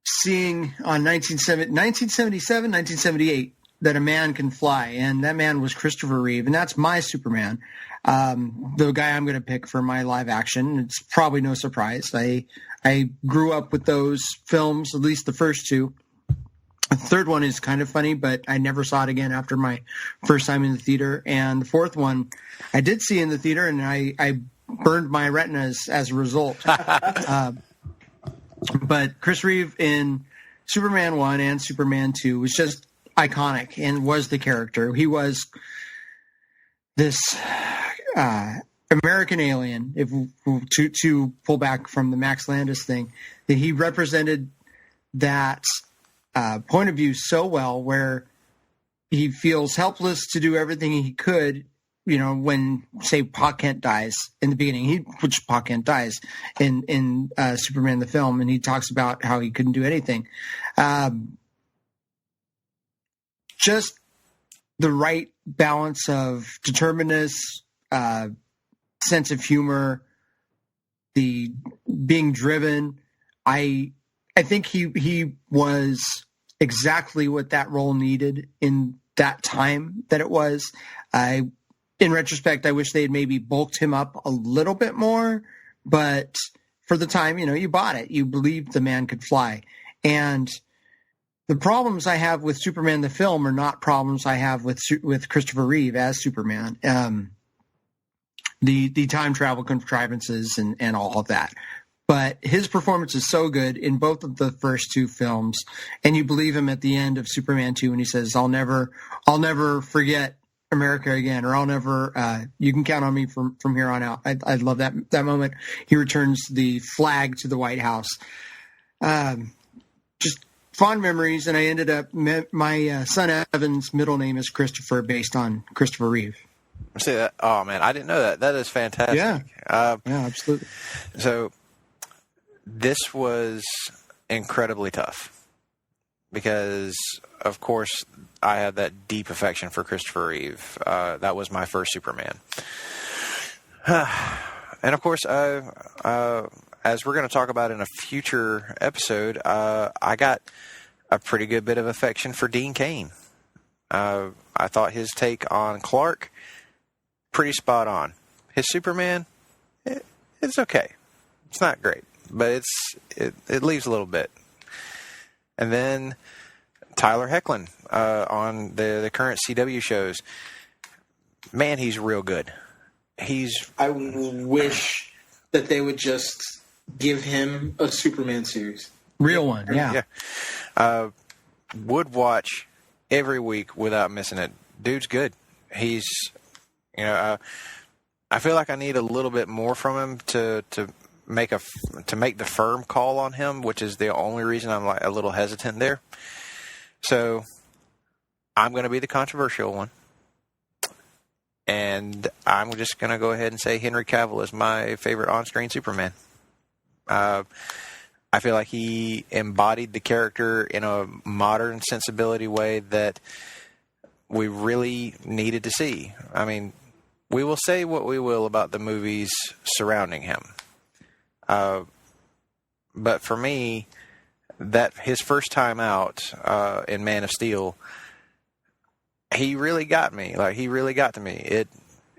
seeing on 1977, 1978 that a man can fly, and that man was Christopher Reeve, and that's my Superman. The guy I'm going to pick for my live action. It's probably no surprise. I grew up with those films, at least the first two. The third one is kind of funny, but I never saw it again after my first time in the theater. And the fourth one I did see in the theater, and I burned my retinas as a result. But Chris Reeve in Superman 1 and Superman 2 was just iconic and was the character. He was this American alien, to pull back from the Max Landis thing, that he represented that point of view so well, where he feels helpless to do everything he could, when, say, Pa Kent dies in the beginning, which Pa Kent dies in Superman the film, and he talks about how he couldn't do anything. Just the right balance of determinedness, sense of humor, the being driven. I think he was exactly what that role needed in that time that it was. In retrospect, I wish they had maybe bulked him up a little bit more, but for the time, you bought it. You believed the man could fly. And the problems I have with Superman the film are not problems I have with Christopher Reeve as Superman. The time travel contrivances and all of that. But his performance is so good in both of the first two films, and you believe him at the end of Superman 2 when he says, I'll never forget America again, or I'll never, you can count on me from here on out. I love that moment. He returns the flag to the White House. Just fond memories, and I ended up, my son Evan's middle name is Christopher, based on Christopher Reeve. See that? Oh man, I didn't know that. That is fantastic. Yeah, absolutely. So this was incredibly tough because, of course, I have that deep affection for Christopher Reeve. That was my first Superman. And, of course, as we're going to talk about in a future episode, I got a pretty good bit of affection for Dean Cain. I thought his take on Clark, pretty spot on. His Superman, it's okay. It's not great, but it leaves a little bit. And then Tyler Hoechlin on the current CW shows. Man, he's real good. I wish that they would just give him a Superman series. Real one, yeah. Would watch every week without missing it. Dude's good. He's, I feel like I need a little bit more from him to make the firm call on him, which is the only reason I'm like a little hesitant there. So I'm going to be the controversial one, and I'm just going to go ahead and say Henry Cavill is my favorite on-screen Superman. I feel like he embodied the character in a modern sensibility way that we really needed to see. I mean, we will say what we will about the movies surrounding him. But for me, that his first time out in Man of Steel, he really got me. Like, he really got to me.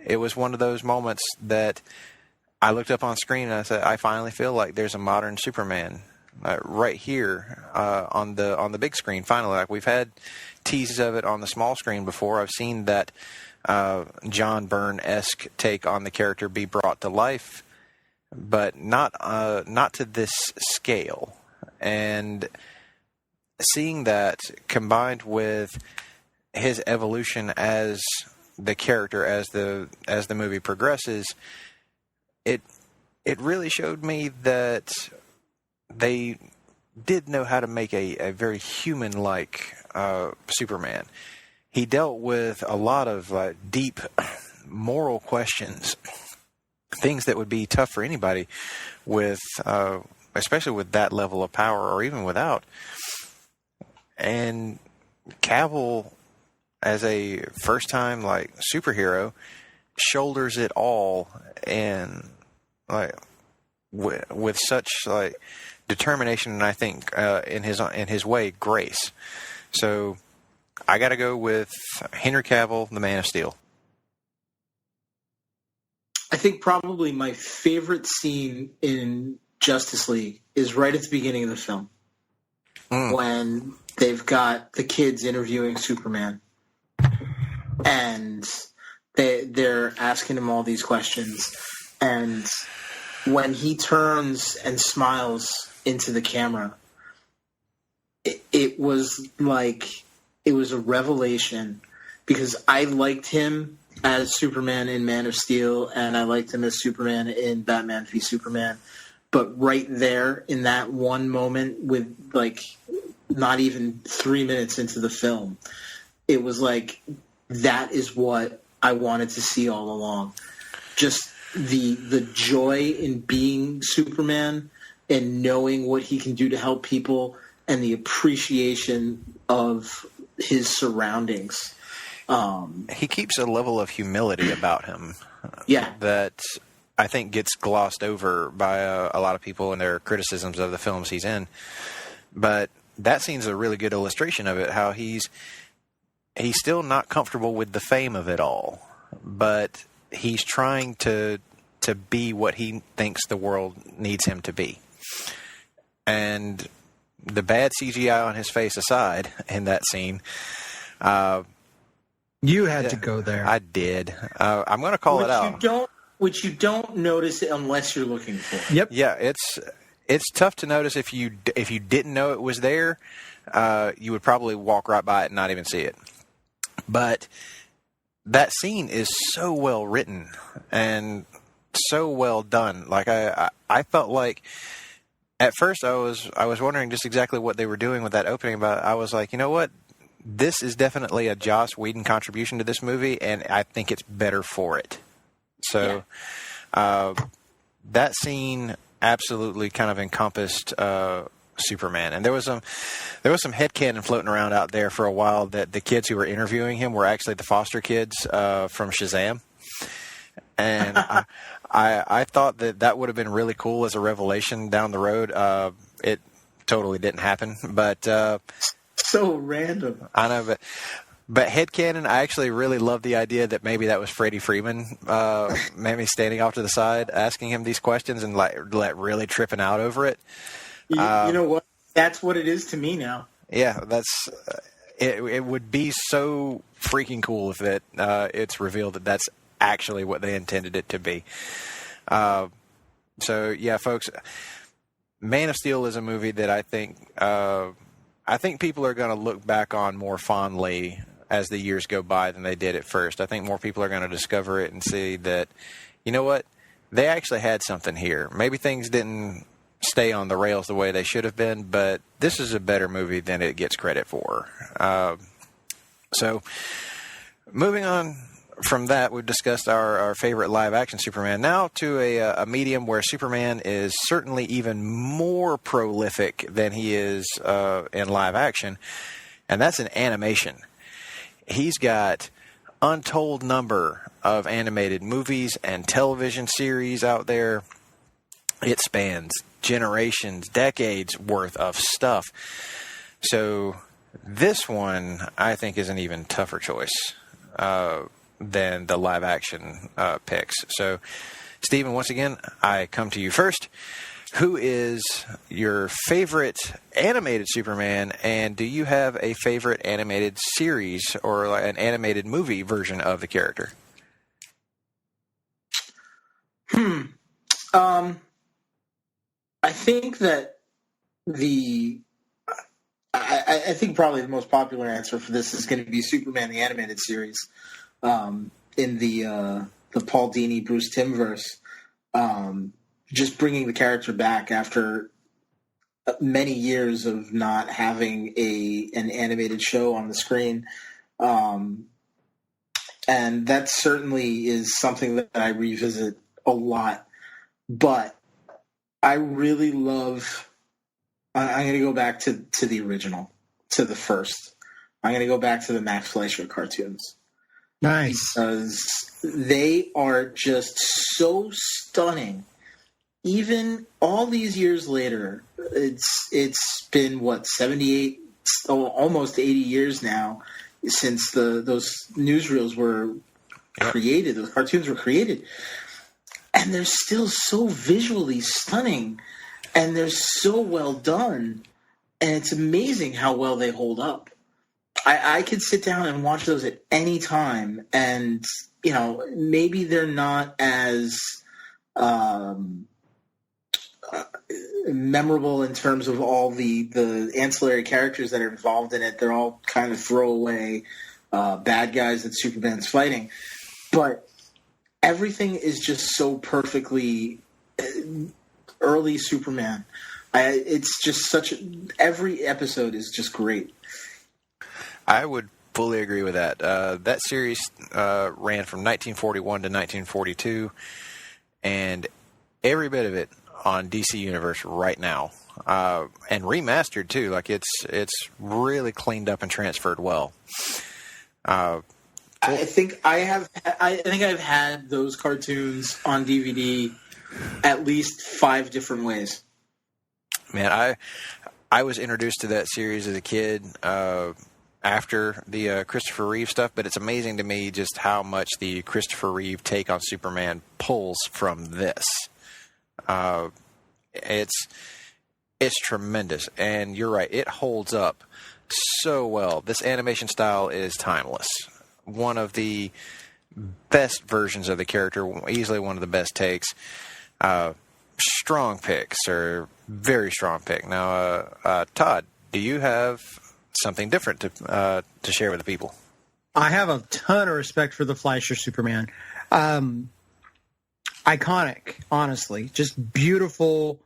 It was one of those moments that I looked up on screen and I said, I finally feel like there's a modern Superman right here on the big screen. Finally, like, we've had teases of it on the small screen before. I've seen that John Byrne-esque take on the character be brought to life, but not to this scale. And seeing that combined with his evolution as the character as the movie progresses, it really showed me that they did know how to make a very human-like Superman. He dealt with a lot of deep moral questions, things that would be tough for anybody with, especially with that level of power or even without. And Cavill, as a first-time superhero, shoulders it all and with such determination, and I think in his way, grace. So I got to go with Henry Cavill, the Man of Steel. I think probably my favorite scene in Justice League is right at the beginning of the film when they've got the kids interviewing Superman, and they're asking him all these questions, and when he turns and smiles into the camera, it was a revelation, because I liked him as Superman in Man of Steel, and I liked him as Superman in Batman v Superman. But right there in that one moment, with not even 3 minutes into the film, it was that is what I wanted to see all along. Just the joy in being Superman and knowing what he can do to help people, and the appreciation of his surroundings. He keeps a level of humility about him, yeah, that I think gets glossed over by a lot of people in their criticisms of the films he's in. But that scene's a really good illustration of it, how he's still not comfortable with the fame of it all, but he's trying to be what he thinks the world needs him to be. And the bad CGI on his face aside in that scene, you had to go there. I did. I'm going to call it out. Which you don't notice unless you're looking for it. Yep. Yeah, it's tough to notice if you didn't know it was there. You would probably walk right by it and not even see it. But that scene is so well written and so well done. I felt like at first I was wondering just exactly what they were doing with that opening, but I was like, you know what? This is definitely a Joss Whedon contribution to this movie, and I think it's better for it. So that scene absolutely kind of encompassed Superman. And there was some headcanon floating around out there for a while that the kids who were interviewing him were actually the foster kids from Shazam. And I thought that would have been really cool as a revelation down the road. It totally didn't happen, but so random. I know, but headcanon, I actually really love the idea that maybe that was Freddie Freeman, maybe standing off to the side, asking him these questions and really tripping out over it. You know what? That's what it is to me now. Yeah, that's it. Would be so freaking cool if it's revealed that that's actually what they intended it to be. So yeah, folks, Man of Steel is a movie that I think people are going to look back on more fondly as the years go by than they did at first. I think more people are going to discover it and see that, you know what? They actually had something here. Maybe things didn't stay on the rails the way they should have been, but this is a better movie than it gets credit for. So, moving on from that, we've discussed our favorite live-action Superman. Now to a medium where Superman is certainly even more prolific than he is in live-action, and that's in animation. He's got untold number of animated movies and television series out there. It spans generations, decades worth of stuff. So this one, I think, is an even tougher choice than the live action picks. So, Stephen, once again, I come to you first. Who is your favorite animated Superman, and do you have a favorite animated series or an animated movie version of the character? I think that I think probably the most popular answer for this is going to be Superman the Animated Series, in the Paul Dini Bruce Timm verse. Just bringing the character back after many years of not having an animated show on the screen, and that certainly is something that I revisit a lot. But I really love. I'm going to go back to the original, to the first. I'm going to go back to the Max Fleischer cartoons. Nice. Because they are just so stunning. Even all these years later, it's been, 78, almost 80 years now since those newsreels were created, those cartoons were created. And they're still so visually stunning, and they're so well done, and it's amazing how well they hold up. I could sit down and watch those at any time, and maybe they're not as memorable in terms of all the ancillary characters that are involved in it. They're all kind of throwaway bad guys that Superman's fighting, but everything is just so perfectly early Superman. It's just every episode is just great. I would fully agree with that. That series ran from 1941 to 1942, and every bit of it on DC Universe right now, and remastered too. Like it's really cleaned up and transferred well. I think I've had those cartoons on DVD at least 5 different ways. Man, I was introduced to that series as a kid after the Christopher Reeve stuff, but it's amazing to me just how much the Christopher Reeve take on Superman pulls from this. It's tremendous, and you're right, it holds up so well. This animation style is timeless. One of the best versions of the character, easily one of the best takes. Strong picks, or very strong pick. Now, Todd, do you have something different to share with the people? I have a ton of respect for the Fleischer Superman. Iconic, honestly, just beautiful,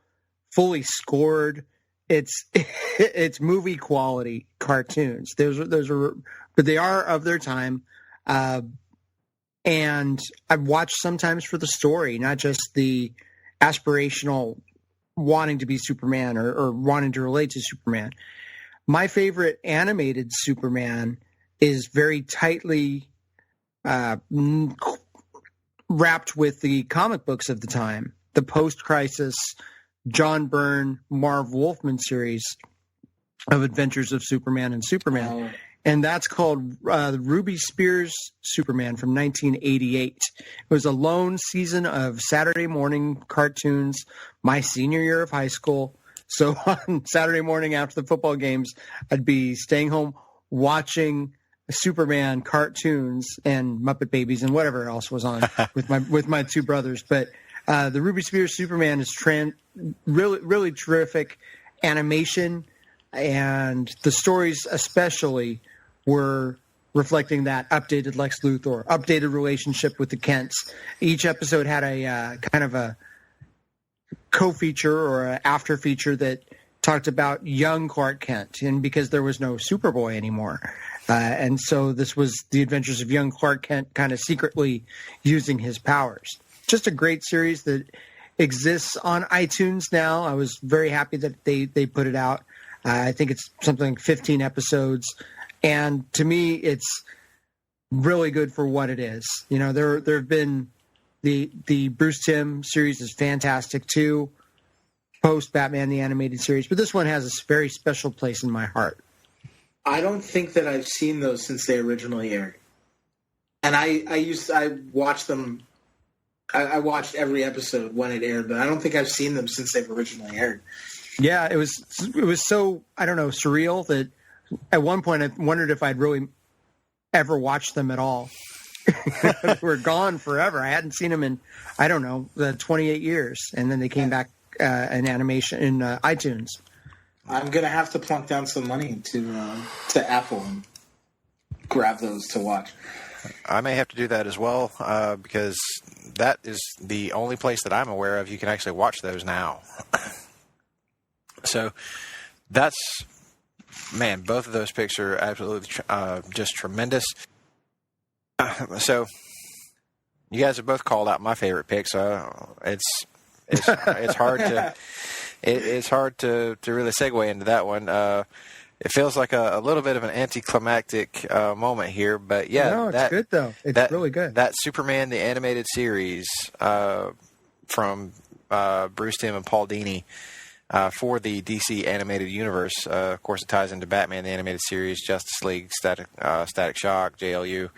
fully scored. It's movie quality cartoons. But they are of their time. And I've watched sometimes for the story, not just the aspirational wanting to be Superman or wanting to relate to Superman. My favorite animated Superman is very tightly wrapped with the comic books of the time, the post-crisis John Byrne, Marv Wolfman series of Adventures of Superman and Superman. Oh. And that's called Ruby Spears Superman from 1988. It was a lone season of Saturday morning cartoons my senior year of high school. So on Saturday morning after the football games, I'd be staying home watching Superman cartoons and Muppet Babies and whatever else was on with my two brothers. But the Ruby Spears Superman is really terrific animation, and the stories especially were reflecting that updated Lex Luthor, updated relationship with the Kents. Each episode had a kind of a co-feature or an after-feature that talked about young Clark Kent, and because there was no Superboy anymore. And so this was the adventures of young Clark Kent kind of secretly using his powers. Just a great series that exists on iTunes now. I was very happy that they put it out. I think it's something like 15 episodes. And to me, it's really good for what it is. You know, there have been the Bruce Timm series is fantastic too, post Batman the Animated Series, but this one has a very special place in my heart. I don't think that I've seen those since they originally aired. And I watched them. I watched every episode when it aired, but I don't think I've seen them since they've originally aired. Yeah, it was so, I don't know, surreal that at one point I wondered if I'd really ever watched them at all. They were gone forever. I hadn't seen them in, I don't know, 28 years, and then they came back in animation in iTunes. I'm gonna have to plunk down some money to Apple and grab those to watch. I may have to do that as well because that is the only place that I'm aware of you can actually watch those now. So that's, man, both of those picks are absolutely just tremendous. So you guys have both called out my favorite pick, so it's hard to it's hard to really segue into that one. It feels like a little bit of an anticlimactic moment here, but yeah, no, it's good though. It's really good. That Superman the Animated Series from Bruce Timm and Paul Dini for the DC Animated Universe. Of course, it ties into Batman the Animated Series, Justice League, Static Shock, JLU.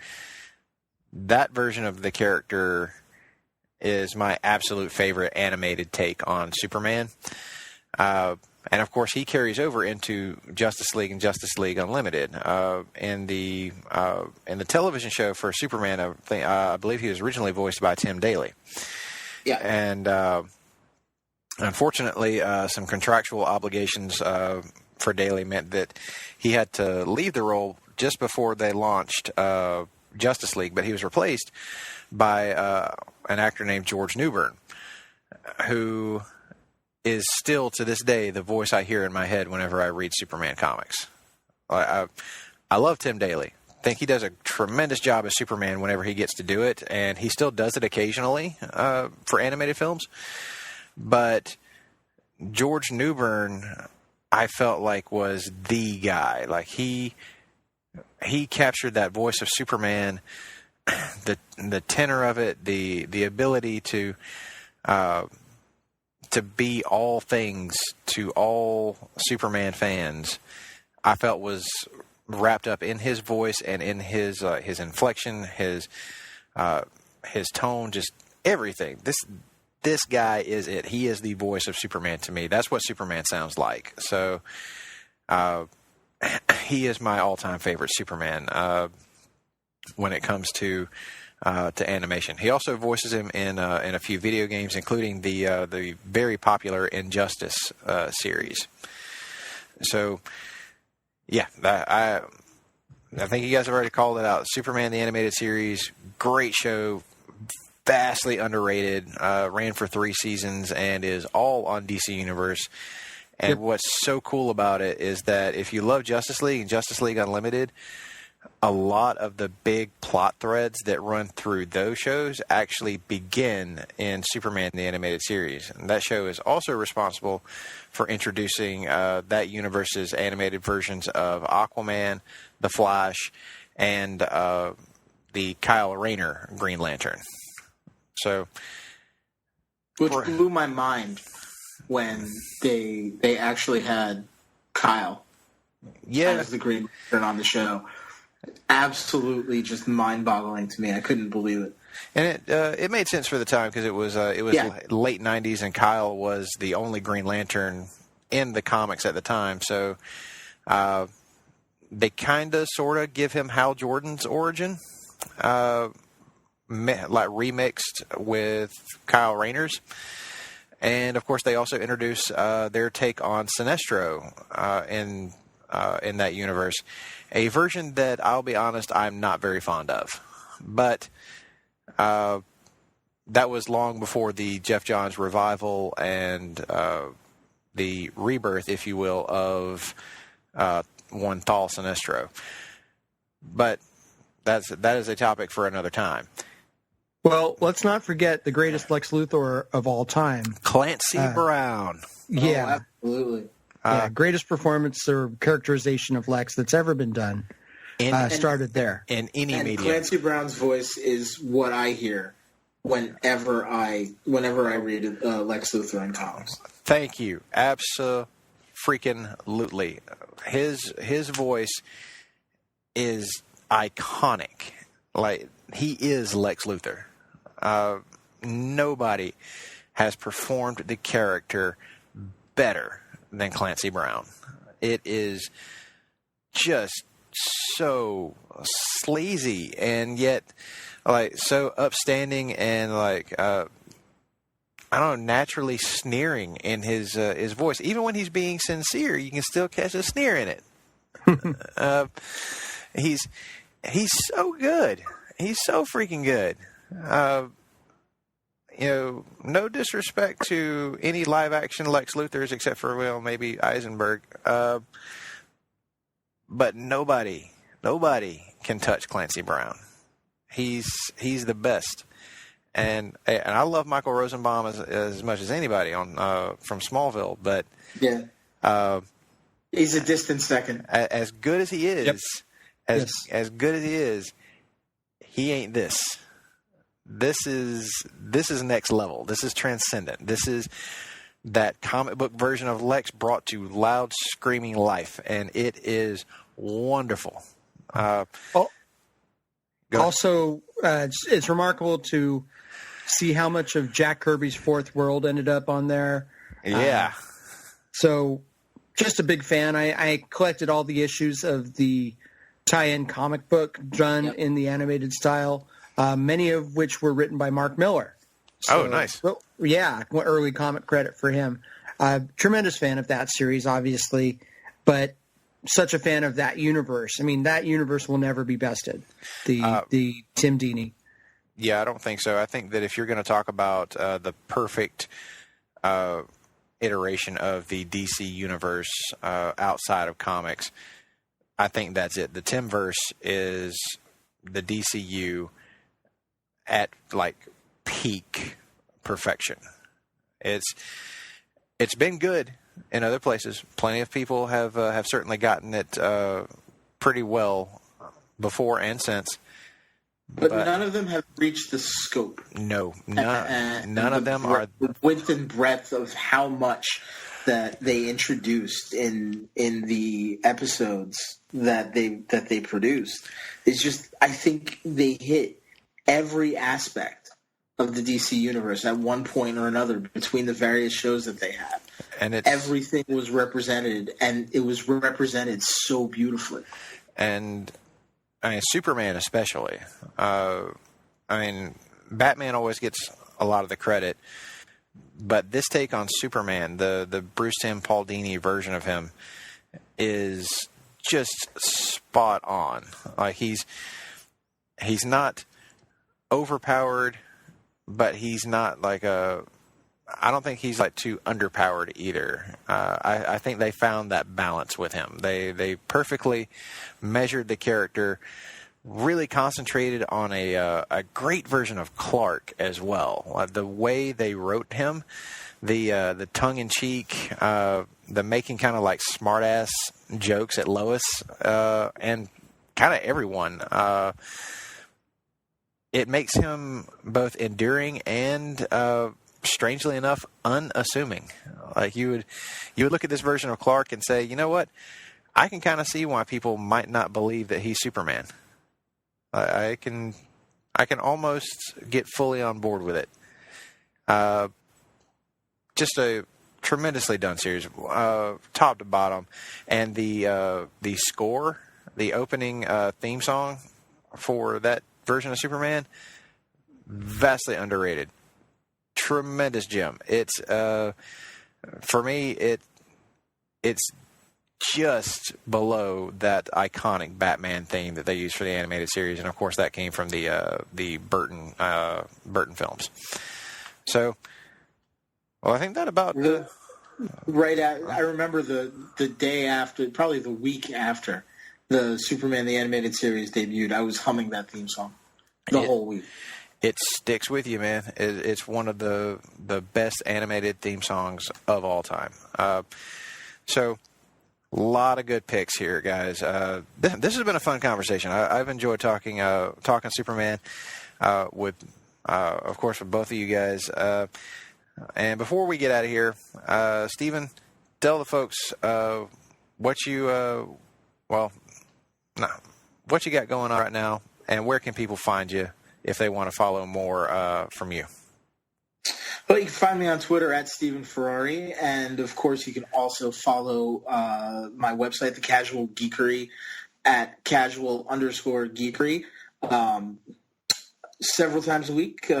That version of the character is my absolute favorite animated take on Superman. And of course, he carries over into Justice League and Justice League Unlimited. In the television show for Superman, I believe he was originally voiced by Tim Daly. Yeah. And unfortunately, some contractual obligations for Daly meant that he had to leave the role just before they launched Justice League, but he was replaced by an actor named George Newbern, who is still to this day the voice I hear in my head whenever I read Superman comics. I love Tim Daly. I think he does a tremendous job as Superman whenever he gets to do it, and he still does it occasionally for animated films. But George Newbern, I felt like, was the guy. Like he captured that voice of Superman, the tenor of it, the ability to be all things to all Superman fans, I felt was wrapped up in his voice and in his inflection, his tone, just everything. This guy is it. He is the voice of Superman to me. That's what Superman sounds like. So he is my all-time favorite Superman when it comes to animation. He also voices him in a few video games, including the very popular Injustice series. So, yeah, I think you guys have already called it out. Superman the Animated Series, great show, vastly underrated. Ran for 3 seasons and is all on DC Universe. And what's so cool about it is that if you love Justice League and Justice League Unlimited, a lot of the big plot threads that run through those shows actually begin in Superman the Animated Series. And that show is also responsible for introducing that universe's animated versions of Aquaman, The Flash, and the Kyle Rayner Green Lantern. So, which blew my mind when they actually had Kyle as the Green Lantern on the show. Absolutely, just mind-boggling to me. I couldn't believe it. And it made sense for the time because it was late '90s, and Kyle was the only Green Lantern in the comics at the time. So they kind of, sort of give him Hal Jordan's origin, like remixed with Kyle Rayner's. And of course, they also introduce their take on Sinestro in in that universe. A version that, I'll be honest, I'm not very fond of. But that was long before the Jeff Johns revival and the rebirth, if you will, of one Thal Sinestro. But that is a topic for another time. Well, let's not forget the greatest Lex Luthor of all time, Clancy Brown. Yeah, Absolutely. Greatest performance or characterization of Lex that's ever been done. Started there. In any And medium. Clancy Brown's voice is what I hear whenever I read Lex Luthor in comics. Thank you. Abso-freaking-lutely. His voice is iconic. Like, he is Lex Luthor. Nobody has performed the character better than Clancy Brown. It is just so sleazy and yet like so upstanding and like I don't know, naturally sneering in his voice. Even when he's being sincere, you can still catch a sneer in it. He's so good. He's so freaking good. No disrespect to any live action Lex Luthors except for, well, maybe Eisenberg. But nobody can touch Clancy Brown. He's the best. And I love Michael Rosenbaum as much as anybody on from Smallville, but Yeah. He's a distant second. As good as he is, Yep. as good as he is, he ain't this. This is next level. This is transcendent. This is that comic book version of Lex brought to loud, screaming life, and it is wonderful. Also, it's remarkable to see how much of Jack Kirby's Fourth World ended up on there. Yeah. So, just a big fan. I collected all the issues of the tie-in comic book done in the animated style, many of which were written by Mark Miller. So, oh, nice. Well, yeah, early comic credit for him. Tremendous fan of that series, obviously, but such a fan of that universe. I mean, that universe will never be bested. The Tim Dini. Yeah, I don't think so. I think that if you're going to talk about the perfect iteration of the DC universe outside of comics, I think that's it. The Timverse is the DCU at like peak perfection. It's been good in other places. Plenty of people have certainly gotten it pretty well before and since. But none of them have reached the scope. No, none of them are the width and breadth of how much that they introduced in the episodes that they produced. It's just, I think they hit every aspect of the DC universe at one point or another between the various shows that they had. And everything was represented, and it was represented so beautifully. And I mean, Superman especially. I mean, Batman always gets a lot of the credit, but this take on Superman, the Bruce Timm Paul Dini version of him, is just spot on. Like he's not overpowered, but he's not like I don't think he's like too underpowered either. I think they found that balance with him. They perfectly measured the character, really concentrated on a great version of Clark as well. The way they wrote him, the tongue-in-cheek, the making kind of like smart-ass jokes at Lois and kind of everyone. It makes him both endearing and strangely enough, unassuming. Like you would look at this version of Clark and say, you know what? I can kind of see why people might not believe that he's Superman. I can almost get fully on board with it. Just a tremendously done series, top to bottom, and the score, the opening theme song for that version of Superman, vastly underrated. Tremendous gem. It's for me. It's just below that iconic Batman theme that they used for the animated series, and of course that came from the Burton films. So, well, I think that about I remember the day after, probably the week after the Superman the Animated Series debuted, I was humming that theme song the whole week. It sticks with you, man. It's one of the best animated theme songs of all time. So, a lot of good picks here, guys. This has been a fun conversation. I've enjoyed talking Superman with, of course, with both of you guys. And before we get out of here, Steven, tell the folks what you got going on right now, and where can people find you if they want to follow more from you. Well, you can find me on Twitter at Stephen Ferrari, and of course you can also follow my website, The Casual Geekery, at casual_geekery. Several times a week,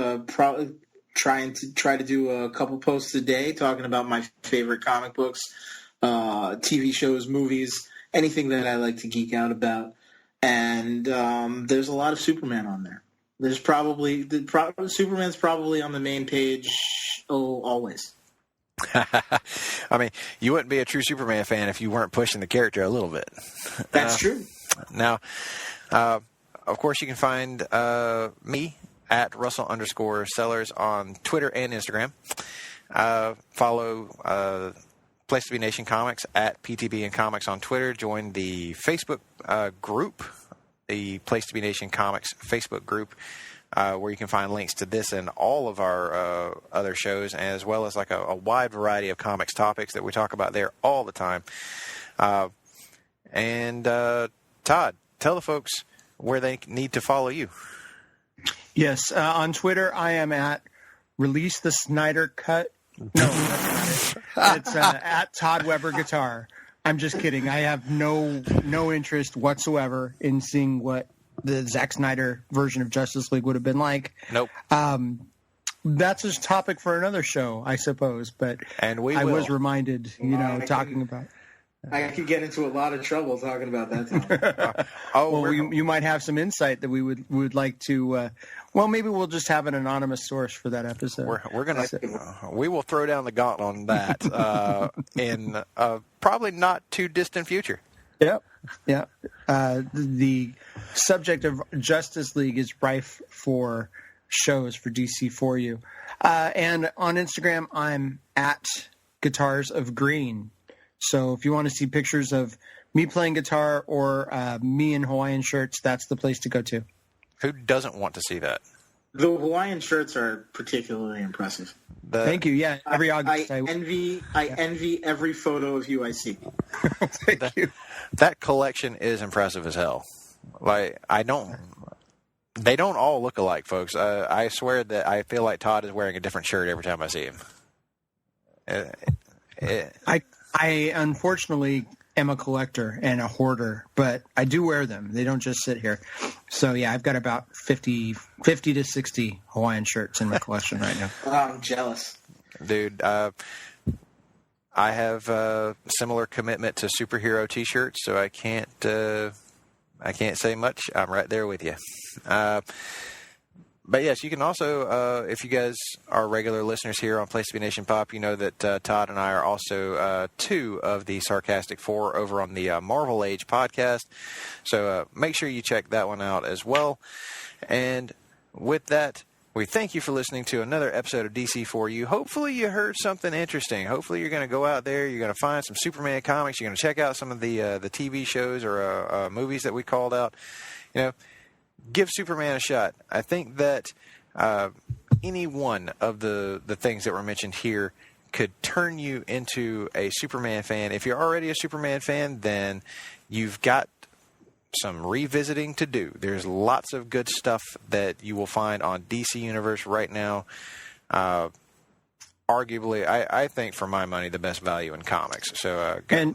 try to do a couple posts a day talking about my favorite comic books, TV shows, movies, anything that I like to geek out about. And there's a lot of Superman on there. There's Superman's probably on the main page. Always. I mean, you wouldn't be a true Superman fan if you weren't pushing the character a little bit. That's true. Now, of course, you can find me at Russell_Sellers on Twitter and Instagram. Follow Place to Be Nation Comics at PTBN Comics on Twitter. Join the Facebook group, the Place to Be Nation Comics Facebook group, where you can find links to this and all of our other shows, as well as like a wide variety of comics topics that we talk about there all the time. And Todd, tell the folks where they need to follow you. Yes, on Twitter I am at Release the Snyder Cut. No, that's not it. It's at Todd Weber Guitar. I'm just kidding. I have no interest whatsoever in seeing what the Zack Snyder version of Justice League would have been like. Nope. That's a topic for another show, I suppose. But I was reminded, talking about. I could get into a lot of trouble talking about that. You might have some insight that we would like to. Maybe we'll just have an anonymous source for that episode. We will throw down the gauntlet on that in probably not too distant future. Yep. Yeah. The subject of Justice League is rife for shows for DC4U, and on Instagram I'm at Guitars of Green. So if you want to see pictures of me playing guitar or me in Hawaiian shirts, that's the place to go to. Who doesn't want to see that? The Hawaiian shirts are particularly impressive. Thank you. Yeah, every August. I envy every photo of you I see. Thank you. That collection is impressive as hell. Like they don't all look alike, folks. I swear that I feel like Todd is wearing a different shirt every time I see him. I unfortunately am a collector and a hoarder, but I do wear them. They don't just sit here. So, yeah, I've got about 50 to 60 Hawaiian shirts in my collection right now. Oh, I'm jealous. Dude, I have a similar commitment to superhero T-shirts, so I can't say much. I'm right there with you. But yes, you can also, if you guys are regular listeners here on Place to Be Nation Pop, you know that Todd and I are also two of the Sarcastic Four over on the Marvel Age podcast. So make sure you check that one out as well. And with that, we thank you for listening to another episode of DC4U. Hopefully you heard something interesting. Hopefully you're going to go out there, you're going to find some Superman comics, you're going to check out some of the TV shows or movies that we called out. Give Superman a shot. I think that any one of the things that were mentioned here could turn you into a Superman fan. If you're already a Superman fan, then you've got some revisiting to do. There's lots of good stuff that you will find on DC Universe right now. Arguably, I think, for my money, the best value in comics. So, and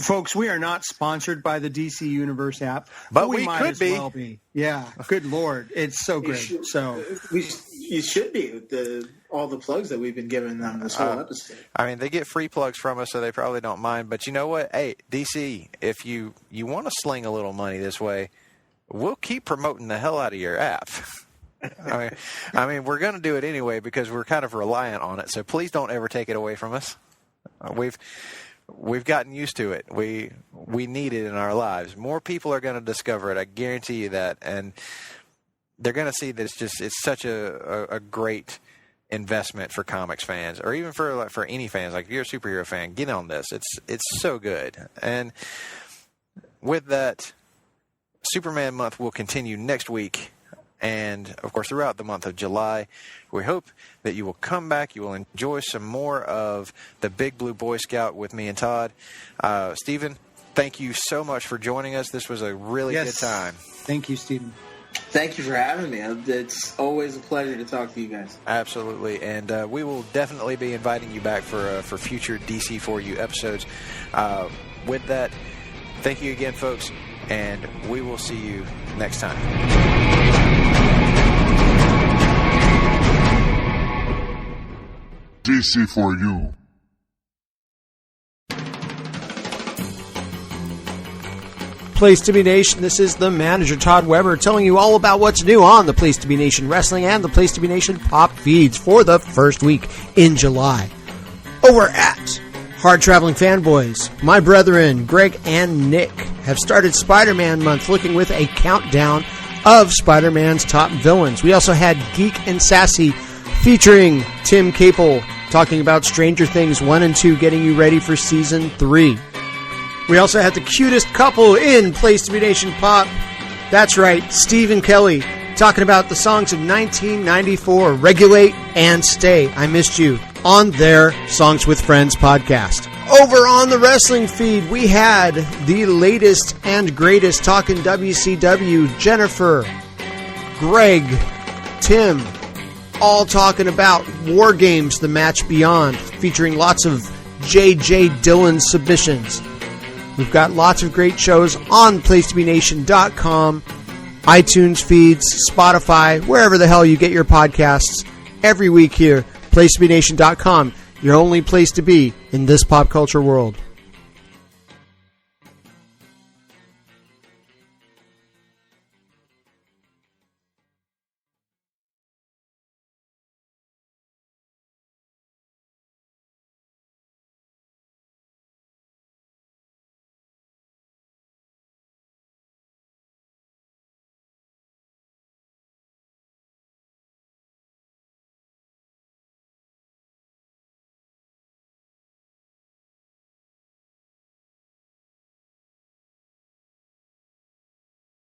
folks, we are not sponsored by the DC Universe app, but we might could as be. Well be. Yeah, good Lord, it's so great. You should be. all the plugs that we've been giving them this whole episode. I mean, they get free plugs from us, so they probably don't mind. But you know what? Hey, DC, if you want to sling a little money this way, we'll keep promoting the hell out of your app. I mean, we're going to do it anyway because we're kind of reliant on it. So please don't ever take it away from us. We've gotten used to it. We need it in our lives. More people are going to discover it. I guarantee you that, and they're going to see that it's such a great investment for comics fans, or even for any fans. Like if you're a superhero fan, get on this. It's so good. And with that, Superman month will continue next week. And, of course, throughout the month of July, we hope that you will come back. You will enjoy some more of the Big Blue Boy Scout with me and Todd. Stephen, thank you so much for joining us. This was a really good time. Thank you, Stephen. Thank you for having me. It's always a pleasure to talk to you guys. Absolutely. And we will definitely be inviting you back for future DC4U episodes. With that, thank you again, folks, and we will see you next time. DC4U. Place to Be Nation, this is the manager, Todd Weber, telling you all about what's new on the Place to Be Nation Wrestling and the Place to Be Nation Pop feeds for the first week in July. Over at Hard Traveling Fanboys, my brethren, Greg and Nick, have started Spider-Man month looking with a countdown of Spider-Man's top villains. We also had Geek and Sassy featuring Tim Capel talking about Stranger Things 1 and 2, getting you ready for Season 3. We also had the cutest couple in Place to Be Nation Pop. That's right, Steve and Kelly, talking about the songs of 1994, Regulate and Stay, I Missed You, on their Songs with Friends podcast. Over on the wrestling feed, we had the latest and greatest talking WCW, Jennifer, Greg, Tim, all talking about War Games, the match beyond, featuring lots of J.J. Dillon submissions. We've got lots of great shows on PlaceToBeNation.com, iTunes feeds, Spotify, wherever the hell you get your podcasts. Every week here, PlaceToBeNation.com, your only place to be in this pop culture world.